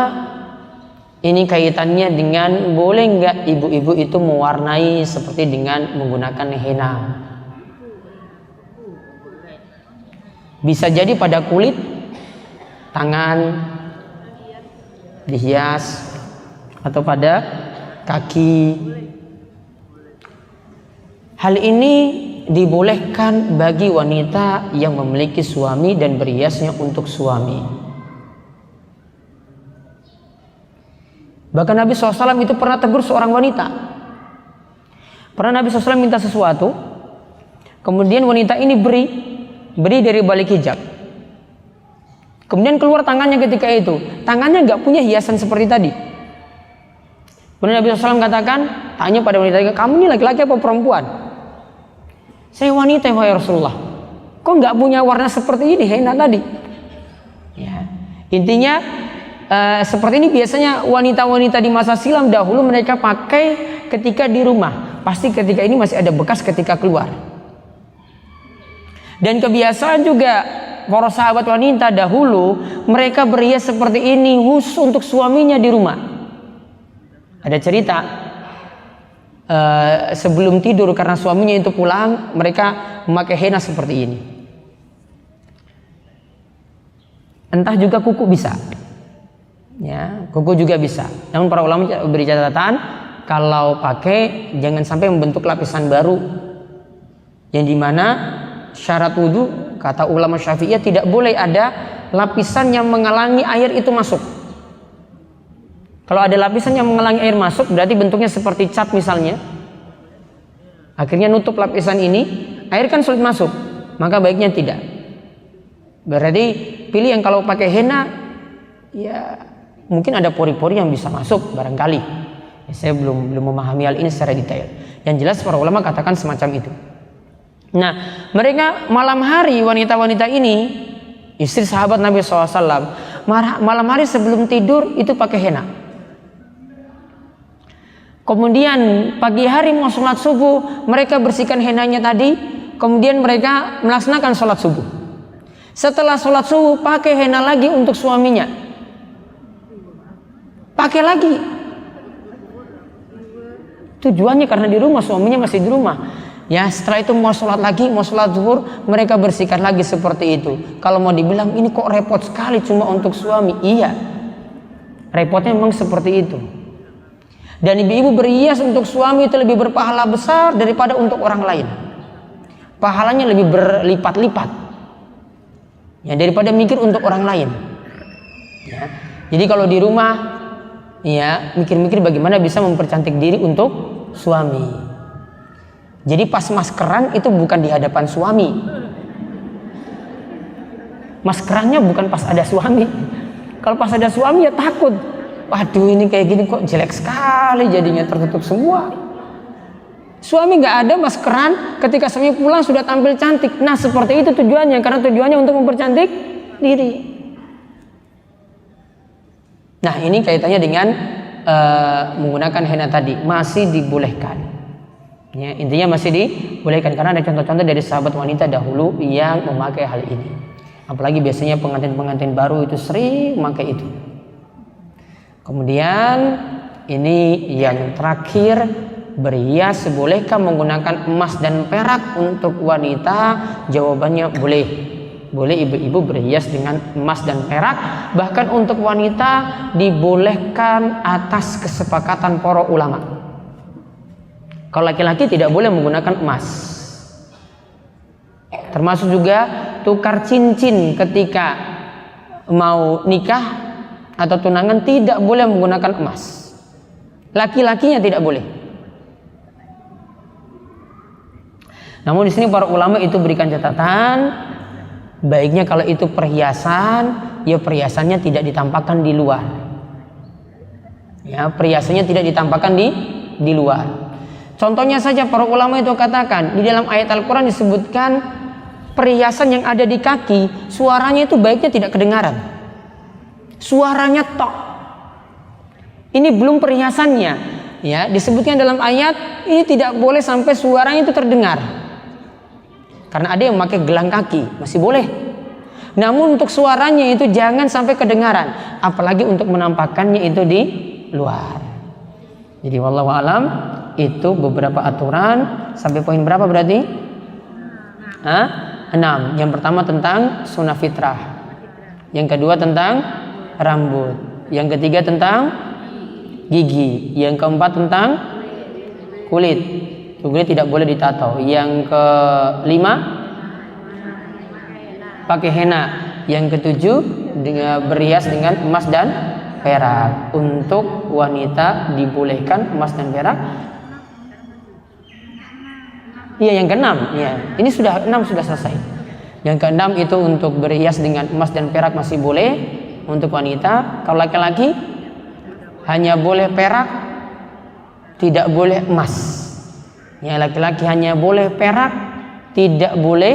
ini kaitannya dengan boleh nggak ibu-ibu itu mewarnai seperti dengan menggunakan henna. Bisa jadi pada kulit, tangan dihias, atau pada kaki. Hal ini dibolehkan bagi wanita yang memiliki suami dan berhiasnya untuk suami. Bahkan Nabi SAW itu pernah tegur seorang wanita. Pernah Nabi SAW minta sesuatu, kemudian wanita ini beri dari balik hijab. Kemudian keluar tangannya ketika itu, tangannya nggak punya hiasan seperti tadi. Kemudian Nabi SAW katakan, tanya pada wanita, kamu ini laki-laki apa perempuan? Saya wanita ya Rasulullah. Kok nggak punya warna seperti ini henna tadi? Ya. Intinya seperti ini biasanya wanita-wanita di masa silam dahulu mereka pakai ketika di rumah. Pasti ketika ini masih ada bekas ketika keluar. Dan kebiasaan juga para sahabat wanita dahulu mereka berhias seperti ini khusus untuk suaminya di rumah. Ada cerita sebelum tidur karena suaminya itu pulang, mereka memakai henna seperti ini. Entah juga kuku bisa, ya kuku juga bisa. Namun para ulama beri catatan kalau pakai jangan sampai membentuk lapisan baru, yang dimana syarat wudhu kata ulama Syafi'iyah tidak boleh ada lapisan yang menghalangi air itu masuk. Kalau ada lapisan yang menghalangi air masuk, berarti bentuknya seperti cat misalnya. Akhirnya nutup lapisan ini, air kan sulit masuk, maka baiknya tidak. Berarti pilih yang kalau pakai henna, ya mungkin ada pori-pori yang bisa masuk barangkali. Ya, saya belum memahami hal ini secara detail. Yang jelas para ulama katakan semacam itu. Nah, mereka malam hari wanita-wanita ini, istri sahabat Nabi SAW, malam hari sebelum tidur itu pakai henna. Kemudian pagi hari mau sholat subuh, mereka bersihkan hennanya tadi, kemudian mereka melaksanakan sholat subuh. Setelah sholat subuh pakai henna lagi untuk suaminya. pakai lagi. Tujuannya karena di rumah, suaminya masih di rumah. Ya, setelah itu mau sholat lagi, mau sholat zuhur, mereka bersihkan lagi seperti itu. Kalau mau dibilang ini kok repot sekali cuma untuk suami, iya, repotnya memang seperti itu. Dan ibu-ibu berhias untuk suami itu lebih berpahala besar daripada untuk orang lain. Pahalanya lebih berlipat-lipat, ya, daripada mikir untuk orang lain. Ya. Jadi kalau di rumah, ya, mikir-mikir bagaimana bisa mempercantik diri untuk suami. Jadi pas maskeran itu bukan di hadapan suami. Maskerannya bukan pas ada suami. Kalau pas ada suami ya takut. Waduh, ini kayak gini kok jelek sekali jadinya, tertutup semua. Suami nggak ada maskeran, ketika suami pulang sudah tampil cantik. Nah seperti itu tujuannya, karena tujuannya untuk mempercantik diri. Nah ini kaitannya dengan menggunakan henna tadi, masih dibolehkan. Ya, intinya masih dibolehkan karena ada contoh-contoh dari sahabat wanita dahulu yang memakai hal ini. Apalagi biasanya pengantin-pengantin baru itu sering memakai itu. Kemudian ini yang terakhir, berhias bolehkah menggunakan emas dan perak untuk wanita? Jawabannya boleh. Boleh ibu-ibu berhias dengan emas dan perak. Bahkan untuk wanita dibolehkan atas kesepakatan para ulama. Kalau laki-laki tidak boleh menggunakan emas. Termasuk juga tukar cincin ketika mau nikah atau tunangan tidak boleh menggunakan emas. Laki-lakinya tidak boleh. Namun di sini para ulama itu berikan catatan, baiknya kalau itu perhiasan, ya perhiasannya tidak ditampakkan di luar. Ya, perhiasannya tidak ditampakkan di luar. Contohnya saja para ulama itu katakan di dalam ayat Al-Quran disebutkan perhiasan yang ada di kaki, suaranya itu baiknya tidak kedengaran. Suaranya tok. Ini belum perhiasannya. Ya, disebutkan dalam ayat ini tidak boleh sampai suaranya itu terdengar. Karena ada yang memakai gelang kaki, masih boleh. Namun untuk suaranya itu jangan sampai kedengaran, apalagi untuk menampakkannya itu di luar. Jadi wallahu alam, itu beberapa aturan. Sampai poin berapa berarti? 6. Yang pertama tentang sunnah fitrah, yang kedua tentang rambut, yang ketiga tentang gigi, yang keempat tentang kulit. Kulit tidak boleh ditato. Yang kelima pakai henna. Yang ketujuh berhias dengan emas dan perak. Untuk wanita dibolehkan emas dan perak. Iya, yang keenam. Ya, ini sudah 6 sudah selesai. Yang keenam itu untuk berhias dengan emas dan perak masih boleh untuk wanita. Kalau laki-laki hanya boleh perak, tidak boleh emas. Ya, laki-laki hanya boleh perak, tidak boleh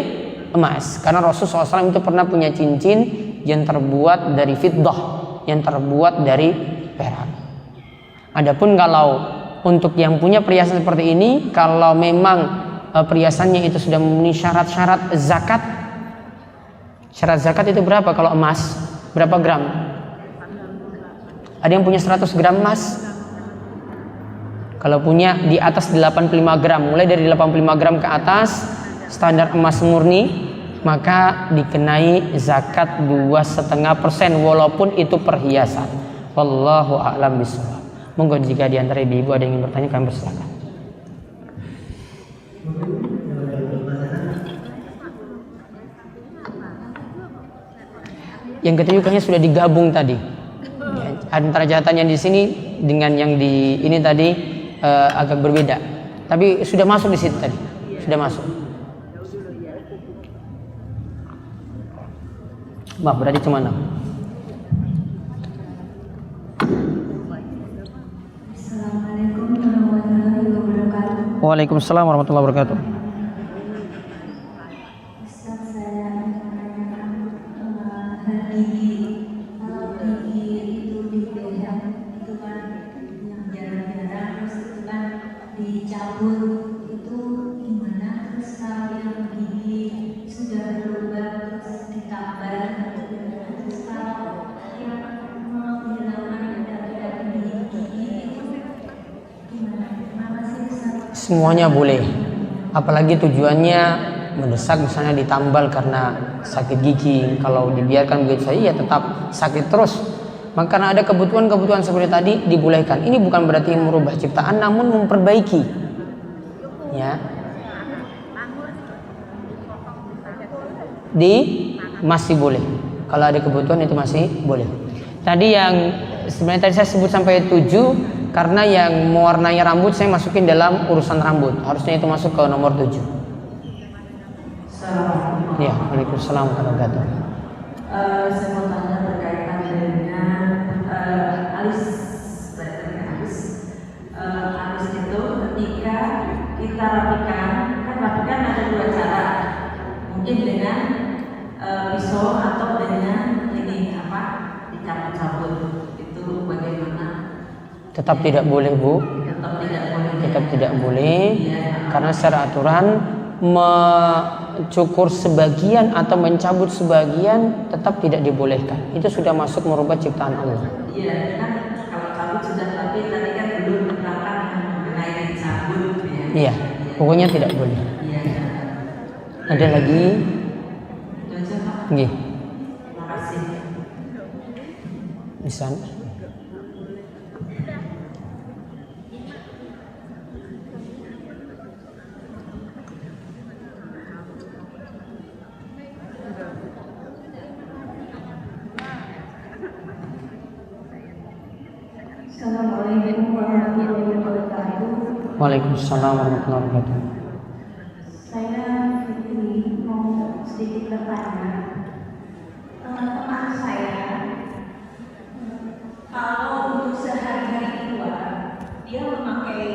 emas. Karena Rasulullah SAW itu pernah punya cincin yang terbuat dari fiddah, yang terbuat dari perak. Adapun kalau untuk yang punya perhiasan seperti ini, kalau memang perhiasannya itu sudah memenuhi syarat-syarat zakat. Syarat zakat itu berapa kalau emas? Berapa gram? Ada yang punya 100 gram emas? Kalau punya di atas 85 gram, mulai dari 85 gram ke atas standar emas murni, maka dikenai zakat 2,5% walaupun itu perhiasan. Wallahu a'lam bishawab. Monggo jika di antara ibu ada yang ingin bertanya, kami persilakan. Yang ketujuh kayaknya sudah digabung tadi. Ya, antara catatannya di sini dengan yang di ini tadi agak berbeda. Tapi sudah masuk di situ tadi. Sudah masuk. Maaf, berarti cuma 6. Assalamualaikum warahmatullahi wabarakatuh. Waalaikumsalam warahmatullahi wabarakatuh. Ustaz, saya menanyakan hal gigi. Kalau gigi itu dipejam, itu kan yang jarang-jarang, terus itu kan dicabut, itu gimana? Terus kalau yang gigi sudah berubah terus ditambah, terus kalau yang menghilangkan benda-benda semuanya boleh. Apalagi tujuannya mendesak, misalnya ditambal karena sakit gigi. Kalau dibiarkan begitu saja ya tetap sakit terus. Maka karena ada kebutuhan-kebutuhan seperti tadi dibolehkan. Ini bukan berarti merubah ciptaan, namun memperbaiki. Ya. Masih boleh. Kalau ada kebutuhan itu masih boleh. Tadi yang sebenarnya tadi saya sebut sampai 7 karena yang mewarnai rambut saya masukin dalam urusan rambut. Harusnya itu masuk ke nomor 7. Ya, waalaikumsalam warahmatullahi wabarakatuh. Saya mau tanya berkaitan dengan alis. Alis itu ketika kita rapikan, kan rapikan ada 2 cara. Mungkin dengan pisau atau dengan ini apa? Dicabut-cabut. Itu bagaimana? Tetap tidak boleh, Bu. Tetap tidak boleh. Tetap tidak boleh. Ya. Karena secara aturan mencukur sebagian atau mencabut sebagian tetap tidak dibolehkan. Itu sudah masuk merubah ciptaan Allah. Iya, kan kalau cabut sudah, tapi tadi kan belum menerapkan yang mengenai dicabut ya. Iya, pokoknya tidak boleh. Iya. Ada lagi? Itu aja, Pak. Nggih. Terima kasih. Misal. Assalamualaikum warahmatullahi wabarakatuh. Waalaikumsalam warahmatullahi wabarakatuh. Saya Fitri mau sedikit bertanya. Teman saya kalau untuk sehari-hari keluar dia memakai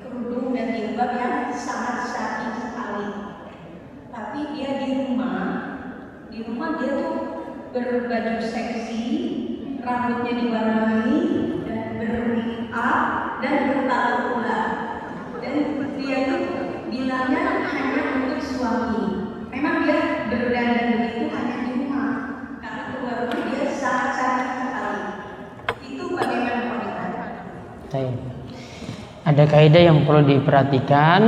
kerudung dan jilbab yang sangat syar'i sekali. Tapi dia di rumah dia tuh berbaju seksi, rambutnya diwarnai dan bermake up dan bertato pula. Dan dia itu bilangnya hanya untuk suami. Memang dia berdandan begitu hanya di rumah. Karena keluar rumah dia sangat sekali. Itu bagaimana Pak? Baik. Ada kaidah yang perlu diperhatikan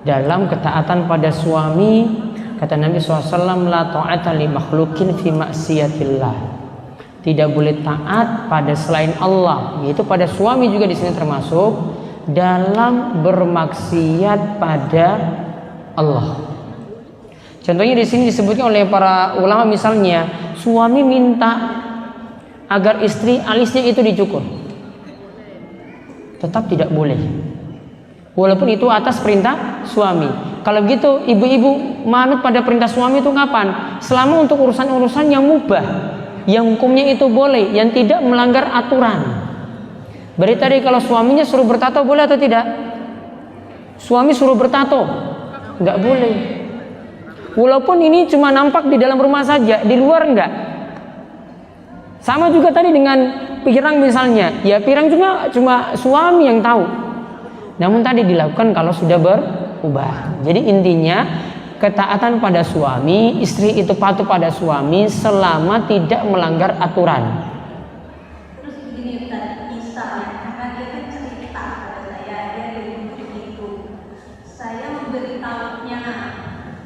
dalam ketaatan pada suami. Kata Nabi SAW, la ta'ata li makhlukin fi maksiatillah. Tidak boleh taat pada selain Allah, yaitu pada suami juga di sini termasuk dalam bermaksiat pada Allah. Contohnya di sini disebutkan oleh para ulama, misalnya suami minta agar istri alisnya itu dicukur, tetap tidak boleh, walaupun itu atas perintah suami. Kalau gitu ibu-ibu manut pada perintah suami itu kapan? Selama untuk urusan-urusan yang mubah, yang hukumnya itu boleh, yang tidak melanggar aturan. Berarti tadi kalau suaminya suruh bertato boleh atau tidak? Suami suruh bertato nggak boleh, walaupun ini cuma nampak di dalam rumah saja, di luar enggak. Sama juga tadi dengan pirang misalnya, ya pirang juga cuma suami yang tahu, namun tadi dilakukan kalau sudah berubah. Jadi intinya ketaatan pada suami, istri itu patuh pada suami selama tidak melanggar aturan. Terus begini Ustaz, misalnya karena dia kan cerita pada saya, dia begitu. Saya memberitahunya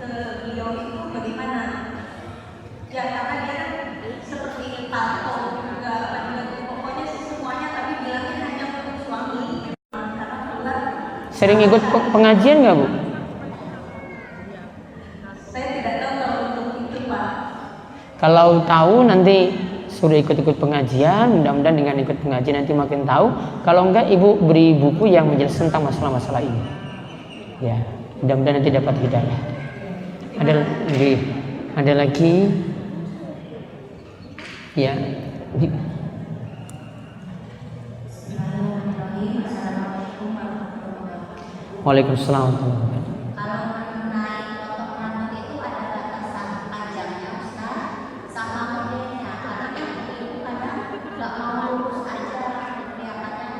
ke beliau itu bagaimana? Ya karena dia kan seperti tato juga, pokoknya semuanya, tapi bilangnya hanya untuk suami. Karena keluar. Sering ikut pengajian nggak, Bu? Saya tidak tahu kalau untuk itu Pak. Kalau tahu nanti sudah ikut-ikut pengajian, mudah-mudahan dengan ikut pengajian nanti makin tahu. Kalau enggak, ibu beri buku yang menjelaskan tentang masalah-masalah ini. Ya, mudah-mudahan nanti dapat hidayah. Ada lagi? Ya. Waalaikumsalam. Kalau mengenai potong rambut itu ada batasan panjangnya Ustaz sama modelnya, karena kan ibu kadang nggak mau lurus aja, kelihatannya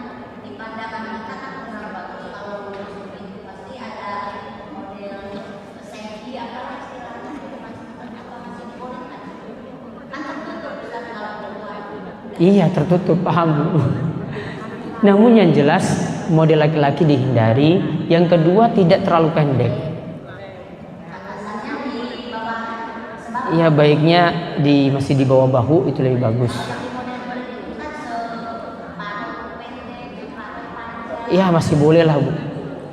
di pandangan kita kan kurang bagus kalau lurus begitu. Pasti ada model segi apa istilahnya, apa masih boleh kan tertutup Ustaz kalau keluar. Iya, tertutup, paham, Bu. Namun yang jelas model laki-laki dihindari, yang kedua tidak terlalu pendek. Atasannya di bawah sebab Ya baiknya masih di bawah bahu itu lebih bagus. yang model itu kan separuh pendek, separuh panjang. Ya masih boleh lah Bu.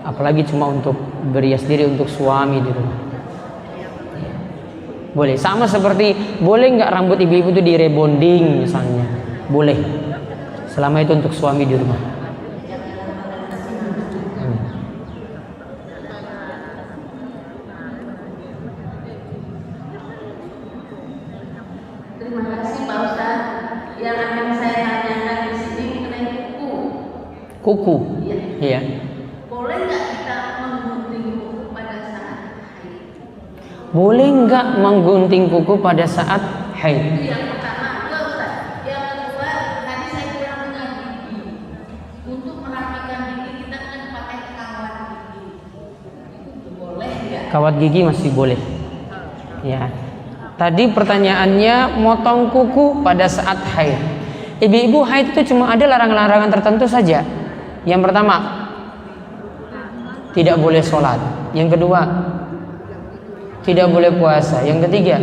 Apalagi cuma untuk berias diri untuk suami di rumah. Boleh. Sama seperti boleh nggak rambut ibu-ibu itu di rebonding misalnya. Boleh. Selama itu untuk suami di rumah. Terima kasih Pak Ustadz. Yang akan saya tanyakan di sini mengenai kuku. Kuku. Iya. Boleh nggak kita menggunting kuku pada saat haid? Boleh nggak menggunting kuku pada saat haid? Itu yang pertama. Dua Ustadz. Yang kedua, tadi saya bilang dengan gigi. Untuk merapikan gigi kita kan pakai kawat gigi. Itu boleh nggak? Kawat gigi masih boleh. Ya. Tadi pertanyaannya motong kuku pada saat haid. Ibu-ibu haid itu cuma ada larangan-larangan tertentu saja. Yang pertama, tidak boleh sholat. Yang kedua, tidak boleh puasa. Yang ketiga,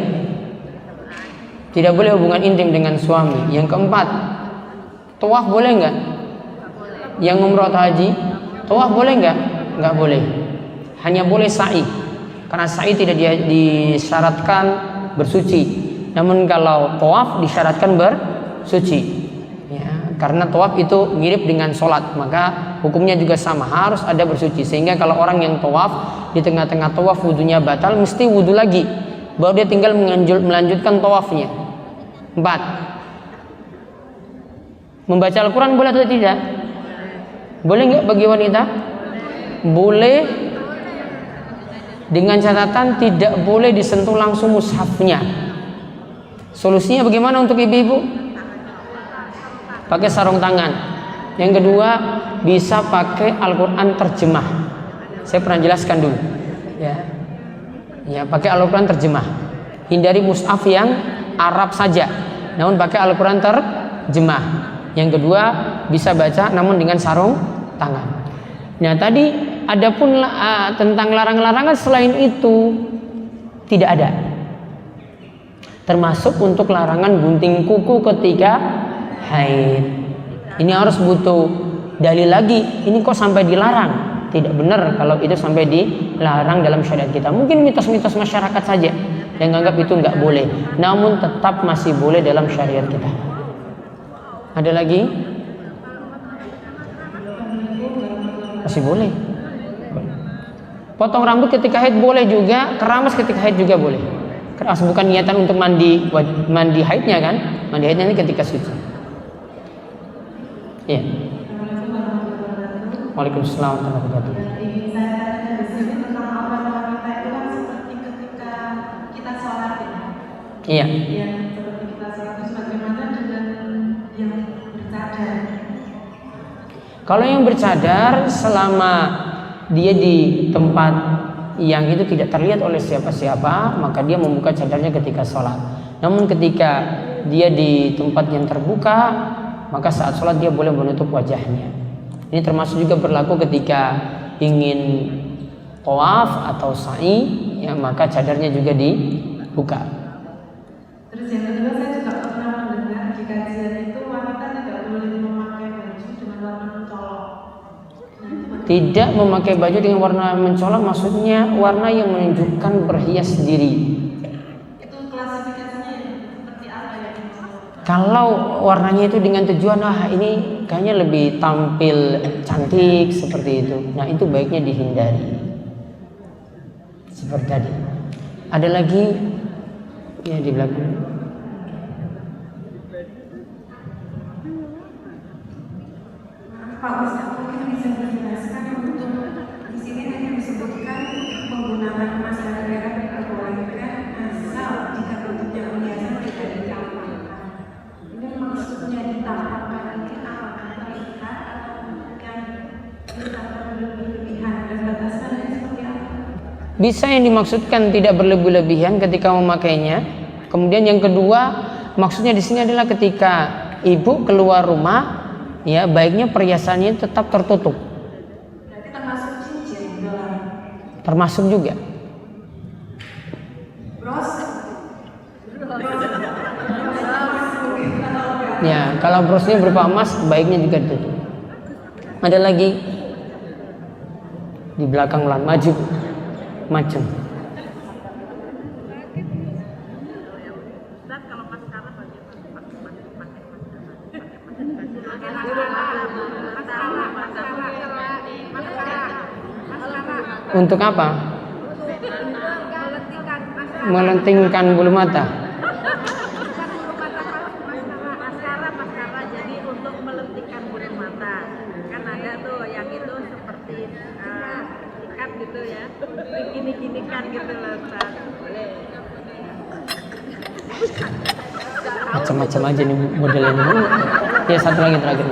tidak boleh hubungan intim dengan suami. Yang keempat, tawaf boleh nggak? Yang umroh atau haji, tawaf boleh nggak? Nggak boleh. Hanya boleh sa'i. Karena sa'i tidak disyaratkan bersuci. Namun kalau tawaf disyaratkan bersuci. Ya, karena tawaf itu mirip dengan sholat, maka hukumnya juga sama, harus ada bersuci. Sehingga kalau orang yang tawaf di tengah-tengah tawaf wudunya batal, mesti wudu lagi, baru dia tinggal melanjutkan tawafnya. 4. Membaca Al-Quran boleh atau tidak? Boleh nggak bagi wanita? Boleh, dengan catatan tidak boleh disentuh langsung mushafnya. Solusinya bagaimana untuk ibu-ibu? Pakai sarung tangan. Yang kedua, bisa pakai Al-Quran terjemah. Saya pernah jelaskan dulu. Ya, pakai Al-Quran terjemah. Hindari mushaf yang Arab saja, namun pakai Al-Quran terjemah. Yang kedua, bisa baca namun dengan sarung tangan. Nah tadi adapun tentang larangan-larangan selain itu tidak ada. Termasuk untuk larangan gunting kuku ketika haid. Ini harus butuh dalil lagi. Ini kok sampai dilarang? Tidak benar kalau itu sampai dilarang dalam syariat kita. Mungkin mitos-mitos masyarakat saja yang anggap itu nggak boleh. Namun tetap masih boleh dalam syariat kita. Ada lagi? Masih boleh. Potong rambut ketika haid boleh juga, keramas ketika haid juga boleh. Keramas bukan niatan untuk mandi haidnya kan? Mandi haidnya ini ketika suci. Iya. Waalaikumsalam warahmatullahi wabarakatuh. Ingin saya tanya di sini tentang aurat wanita itu kan seperti ketika kita sholat ya. Iya. Yang seperti kita sholat itu bagaimana dengan yang bercadar? Kalau yang bercadar selama dia di tempat yang itu tidak terlihat oleh siapa-siapa, maka dia membuka cadarnya ketika sholat. Namun ketika dia di tempat yang terbuka, maka saat sholat dia boleh menutup wajahnya. Ini termasuk juga berlaku ketika ingin tawaf atau sa'i, ya, maka cadarnya juga dibuka. Terus yang kedua saya juga pernah mendengar di kajian itu wanita tidak boleh memakai baju dengan warna mencolok. Tidak memakai baju dengan warna mencolok maksudnya warna yang menunjukkan berhias diri. Itu klasifikasinya seperti apa ya? Kalau warnanya itu dengan tujuan ini kayaknya lebih tampil cantik seperti itu, nah itu baiknya dihindari. Seperti tadi. Ada lagi ya di belakang. Pak Ustaz, mungkin bisa dijelaskan untuk di sini hanya disebutkan menggunakan emas dan perak diperbolehkan asal jika bentuknya biasa tidak ditampakkan. Ini maksudnya ditampakkan ini apakah terlihat atau bukan ditampakkan berlebihan dan batasannya seperti apa? Bisa yang dimaksudkan tidak berlebih-lebihan ketika memakainya. Kemudian yang kedua, maksudnya di sini adalah ketika ibu keluar rumah, ya baiknya perhiasannya tetap tertutup. Berarti termasuk cincin. termasuk juga. Ya, kalau brosnya berupa emas, baiknya juga tutup. Ada lagi di belakang lan maju macam. Untuk apa? Melentingkan bulu mata. Jadi untuk melentingkan bulu mata. Kan ada tuh yang itu seperti ikat gitu ya. Gini-ginikan gitu loh, Ustaz. Boleh. Macam-macam aja nih modelnya. Ya, satu lagi terakhir.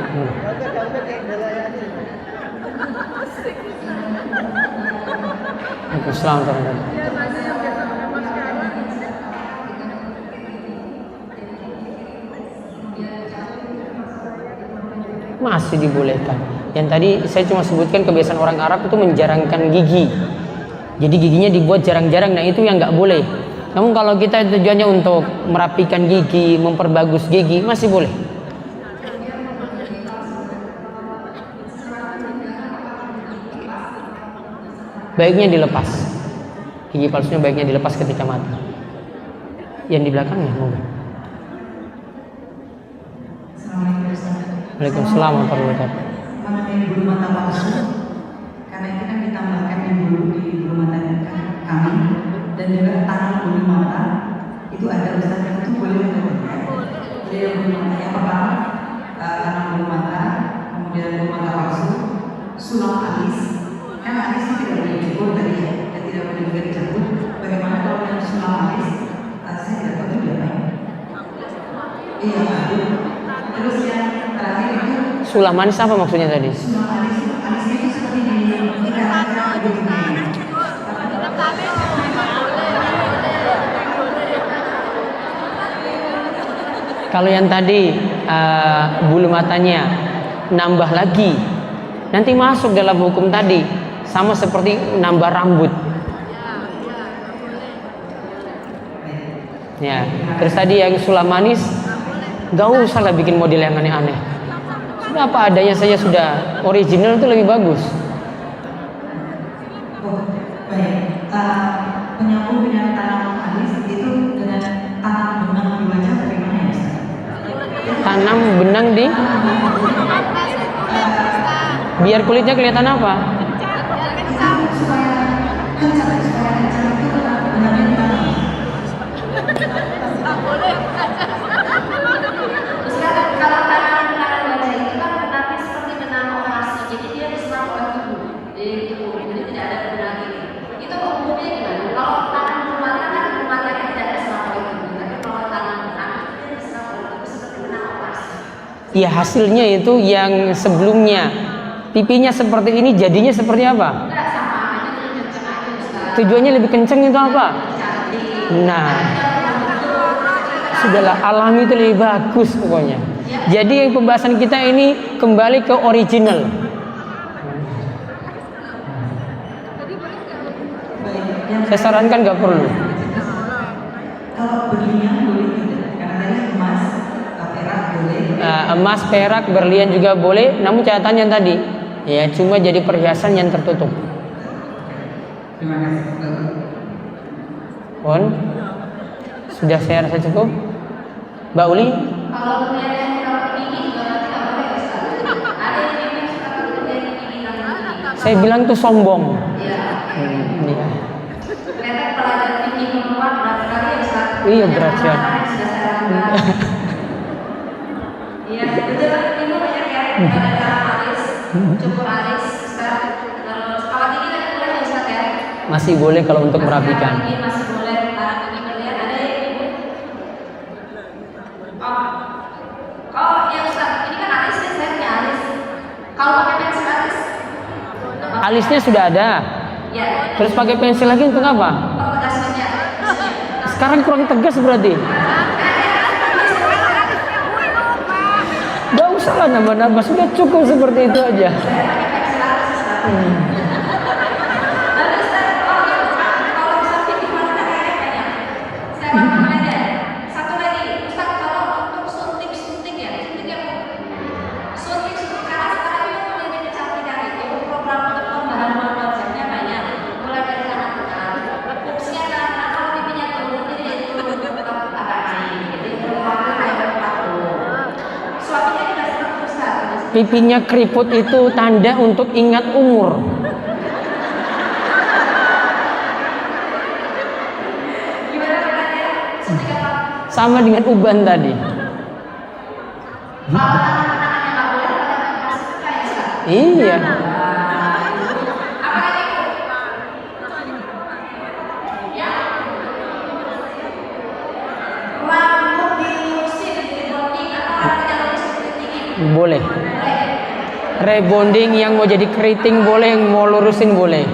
Waalaikumsalam warahmatullahi wabarakatuh. Masih dibolehkan. Yang tadi saya cuma sebutkan kebiasaan orang Arab itu menjarangkan gigi. Jadi giginya dibuat jarang-jarang. Nah, itu yang nggak boleh. Namun kalau kita tujuannya untuk merapikan gigi, memperbagus gigi, masih boleh. Baiknya dilepas. Gigi palsunya baiknya dilepas ketika mati. Yang di belakangnya, moga. Waalaikumsalam warahmatullahi wabarakatuh. Mengenai bulu mata palsu, karena itu kan ditambahkan di bulu mata kami dan juga tanam bulu mata itu ada Ustaz, itu boleh atau tidak? Jadi bulu mata yang pertama tanam bulu mata, kemudian bulu mata palsu, sulam alis, kan alis itu tidak boleh dicabut tadi ya, dan tidak boleh juga dicabut. Bagaimana kalau yang sulam alis? Saya tidak tahu itu apa. Iya, terus yang terakhir itu Sulam manis apa maksudnya tadi? sulam alis itu seperti di ikan begini. Kalau yang tadi bulu matanya nambah lagi, nanti masuk dalam hukum tadi, sama seperti nambah rambut. Ya, terus tadi yang sulam manis, gak usah lah bikin model yang aneh-aneh. Sudah apa adanya saja sudah original itu lebih bagus. Oh, baik. Penyambung dengan tanam alis itu dengan tanam benang di wajah bagaimana ya Ustaz? Tanam benang di, biar kulitnya kelihatan apa? Itu supaya kencang itu benangnya ditanam. Ustaz, kalau tanam wajah itu kan benangnya seperti benang operasi, jadi dia diserap oleh tubuh, jadi tidak ada benang ini. Itu hukumnya gimana? Kalau tanam bulu mata kan bulu matanya tidak diserap oleh tubuh, tapi kalau tanam benang itu dia diserap oleh tubuh seperti benang operasi. Ya, hasilnya itu yang sebelumnya pipinya seperti ini jadinya seperti apa? Enggak sama, hanya lebih kencang aja Ustaz. Tujuannya lebih kenceng itu apa? Nah, sudahlah, alami itu lebih bagus pokoknya. Jadi yang pembahasan kita ini kembali ke original. Saya sarankan nggak perlu. Kalau berlian boleh tidak? Karena tadi emas, perak boleh. Emas, perak, berlian juga boleh. Namun catatannya tadi, ya cuma jadi perhiasan yang tertutup. Terima kasih. Pon, sudah saya rasa cukup. Mbak Uli, Kalau berlian yang terlalu tinggi juga nanti nggak boleh Ustaz. Ada yang suka berlian yang tinggi kan? saya bilang tuh sombong. Iya. Iya. Ternyata pelajaran tinggi perempuan berat sekali ya Ustaz. Iya, berat sekali. Yang sudah saya lakukan. Iya, betul. Itu banyak ya. Ada cara alis, cukur alis, Ustaz. Terus kalau tinggi kan boleh ya Ustaz ya. Masih boleh kalau untuk merapikan. Tinggi masih boleh. Tinggi berlian ada ya Ibu. Oh ya Ustaz, ini kan alis ya, saya punya alis. Kalau pakai pensil alis, Alisnya sudah ada. ya. Terus pakai pensil lagi untuk apa? Oh, tegasnya. Sekarang kurang tegas berarti. Gak usah lah nambah-nambah, sudah cukup seperti itu aja. Lalu Ustaz, pipinya keriput itu tanda untuk ingat umur. Sama dengan uban tadi. Iya. Boleh. Rebonding yang mau jadi keriting boleh, yang mau lurusin boleh.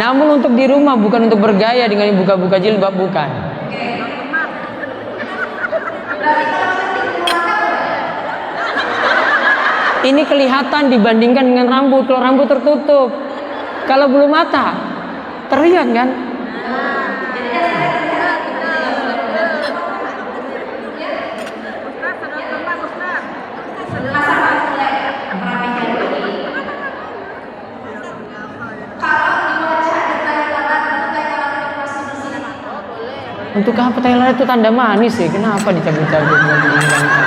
Namun untuk di rumah, bukan untuk bergaya dengan buka-buka jilbab, bukan. Ini kelihatan dibandingkan dengan rambut. Kalau rambut tertutup, kalau belum mata, terlihat kan? Untuk apa Thailand itu tanda manis sih? Kenapa dicabut-cabut dan dihilangkan?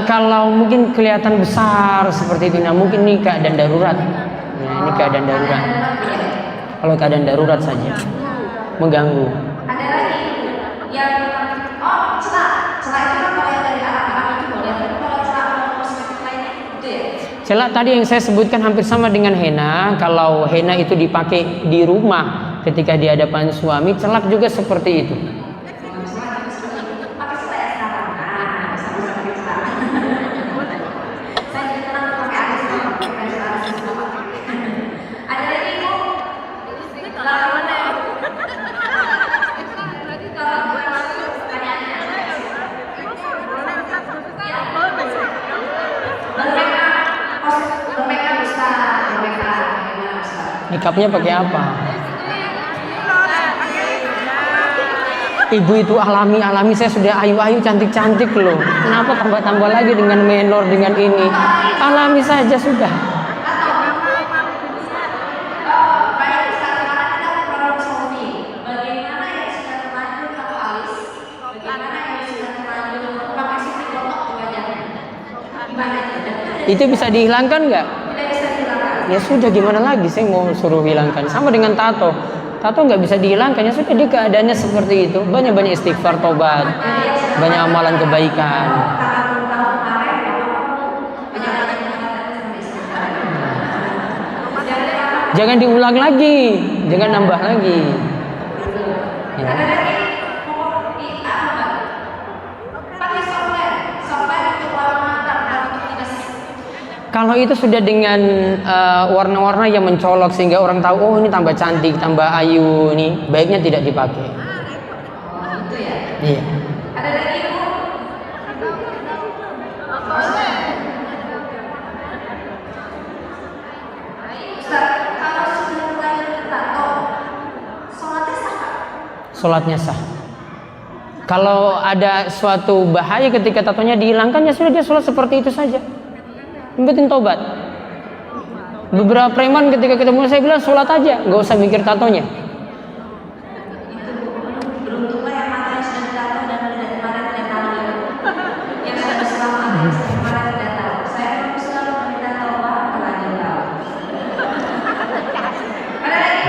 Kalau mungkin kelihatan besar seperti itu, nah mungkin ini keadaan darurat. Nah, ini keadaan darurat. Kalau keadaan darurat saja mengganggu. Ada lagi yang celah itu kan kalau yang dari arah itu boleh, tapi kalau celah kosmetik lainnya itu ya. Celak tadi yang saya sebutkan hampir sama dengan henna. Kalau henna itu dipakai di rumah ketika di hadapan suami, celak juga seperti itu. Makeupnya pakai apa? Ibu itu alami, saya sudah ayu-ayu, cantik-cantik loh. Kenapa tambah-tambah lagi dengan menor, dengan ini? Alami saja sudah. Itu bisa dihilangkan nggak? Ya sudah, gimana lagi saya mau suruh hilangkan. Sama dengan tato nggak bisa dihilangkan, ya sudah, dia keadaannya seperti itu. Banyak-banyak istighfar, tobat, banyak amalan kebaikan. Jangan diulang lagi, jangan nambah lagi ya. Kalau itu sudah dengan warna-warna yang mencolok sehingga orang tahu, oh ini tambah cantik, tambah ayu, nih baiknya tidak dipakai. Oh, itu ya. Iya. Ada lagi Bu? Ustaz, kalau sudah mulai tato, sholatnya sah? Sholatnya sah. Kalau ada suatu bahaya ketika tatonya dihilangkan, ya sudah, dia sholat seperti itu saja. Yang penting tobat. Beberapa preman ketika ketemu saya bilang sholat aja, nggak usah mikir tatonya. Beruntunglah yang matanya sudah ditato dan dari kemarin tidak tahu ya. Yang sudah selama kemarin tidak tahu. Saya pun selalu minta tahu Pak, kalau dia tahu. Ada lagi?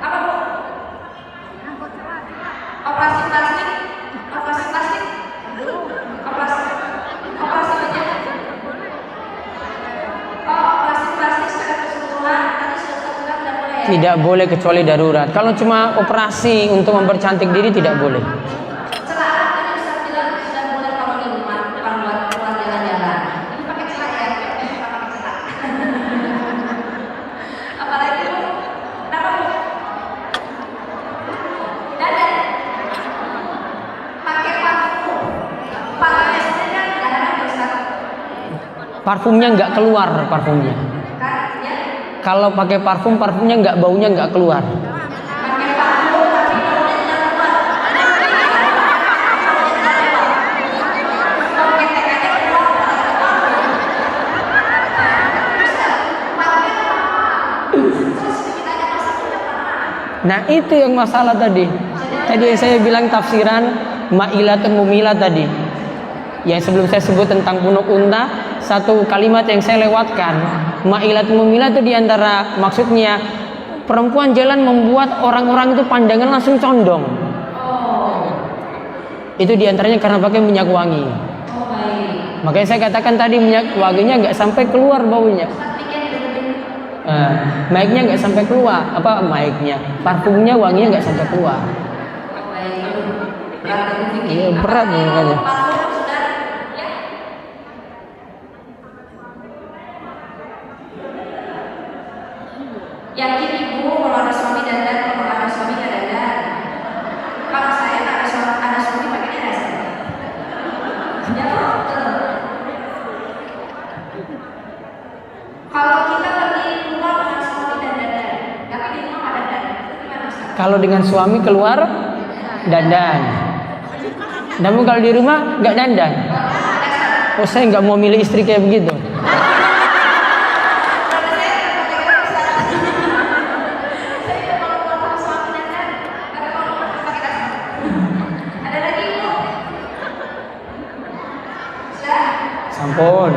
Apa Bu? Operasi plastik? Operasi plastik? Operasi wajah? Tidak boleh kecuali darurat. Kalau cuma operasi untuk mempercantik diri tidak boleh. Celana tadi Ustaz bilang sudah boleh kalau di rumah depan keluar jalan-jalan. Ini pakai celana ya, pakai celana. Apalagi Bu? Kenapa Bu? Dandan. Pakai parfum. Parfumnya jangan Ustaz. Parfumnya nggak keluar parfumnya. Kalau pakai parfum, parfumnya nggak, baunya nggak keluar. Pakai parfum tapi baunya tidak keluar. Nah itu yang masalah tadi. Tadi yang saya bilang tafsiran ma'ilatun mumilat tadi. Yang sebelum saya sebut tentang punuk unta, satu kalimat yang saya lewatkan. Ma'ilatun mumilat itu diantara maksudnya perempuan jalan membuat orang-orang itu pandangan langsung condong. Itu diantaranya karena pakai minyak wangi. Makanya saya katakan tadi minyak wanginya nggak sampai keluar baunya. Mic-nya nggak sampai keluar, parfumnya wanginya nggak sampai keluar. Iya berat makanya. Yakin ibu kalau ada suami dandan, kalau ada suami nggak dandan? Kalau saya ada suami pakainya ada saya. Ya betul. Kalau kita pergi keluar dengan suami dan dandan, tapi di rumah nggak dandan, itu gimana Ustaz? Kalau dengan suami keluar dandan, namun kalau di rumah nggak dandan. Oh saya nggak mau milih istri kayak begitu. Sampun.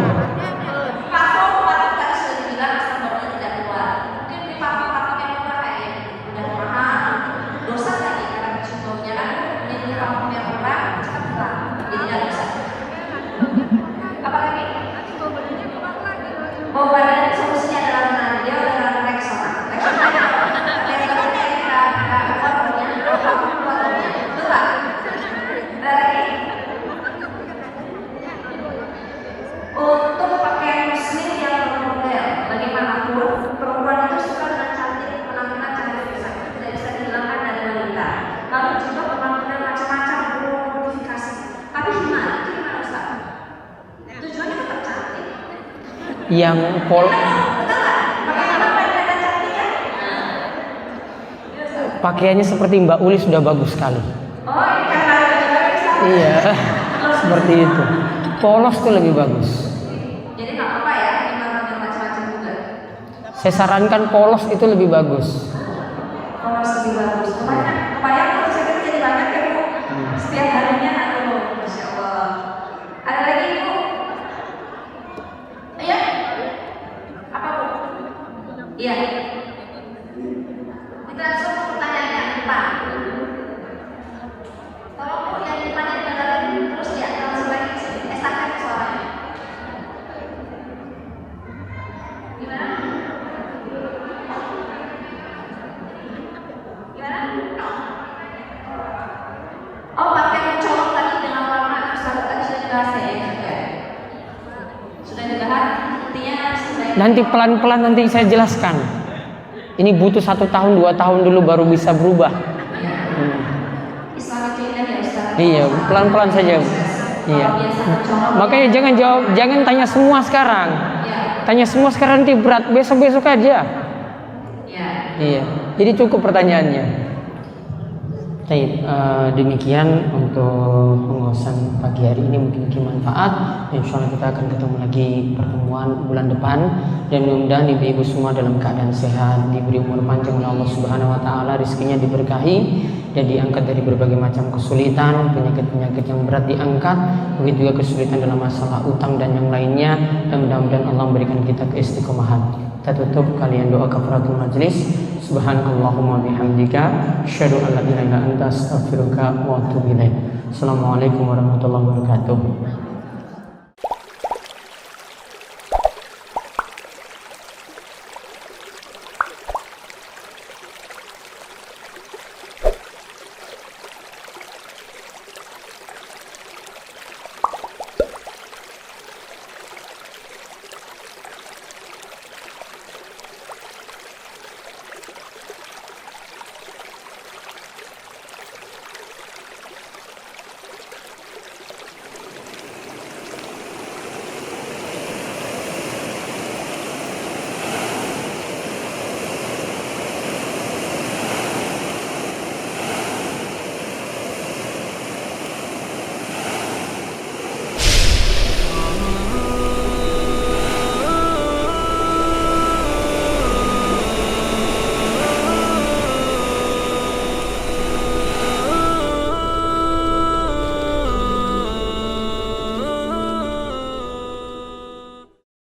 Untuk pakaian muslim yang bermodel, bagaimanapun perempuan itu suka dengan cantik, penampilan cantik tidak bisa dihilangkan dari wanita. Lalu juga penampilan macam-macam bermodifikasi. Tapi gimana? Itu gimana Ustaz? Tujuannya tetap cantik. Yang pakaiannya seperti Mbak Uli sudah bagus sekali. Oh, karena Iya, seperti itu. Polos tuh lebih bagus. jadi nggak apa-apa ya, gimana macam-macam juga. Saya sarankan polos itu lebih bagus. Kalau lebih bagus, kebanyakan kalau saya kerja jadi banyak ya Bu. Setiap harinya Masya Allah. Ada lagi Bu? Iya? Apa Bu? Iya. Kita langsung ke pertanyaan yang depan. Tolong Bu, yang depannya didengarkan terus ya, kalau sampai estafet suaranya. Gimana? Oh, pakai mencolok tadi dengan warna Ustaz tadi sudah dibahas ya? Sudah dibahas, intinya sudah. Nanti pelan-pelan nanti saya jelaskan. Ini butuh 1 tahun 2 tahun dulu baru bisa berubah. Islam itu indah ya Ustaz. Iya, pelan-pelan saja. Iya. Makanya jangan tanya semua sekarang. Tanya semua sekarang nanti berat, besok-besok aja. Iya. Jadi cukup pertanyaannya. Baik, demikian untuk pengawasan pagi hari ini, mungkin bermanfaat. Insya Allah kita akan ketemu lagi pertemuan bulan depan, dan mudah-mudahan ibu-ibu semua dalam keadaan sehat, diberi umur panjang oleh Allah Subhanahu Wa Taala, rezekinya diberkahi dan diangkat dari berbagai macam kesulitan, penyakit-penyakit yang berat diangkat, begitu juga kesulitan dalam masalah utang dan yang lainnya, dan mudah-mudahan Allah memberikan kita keistiqomahan. Kita tutup kalian doa kafaratul majlis. Subhanakallahumma bihamdika asyhadu an la ilaha illa anta astaghfiruka wa atubu ilaik. Assalamualaikum warahmatullahi wabarakatuh.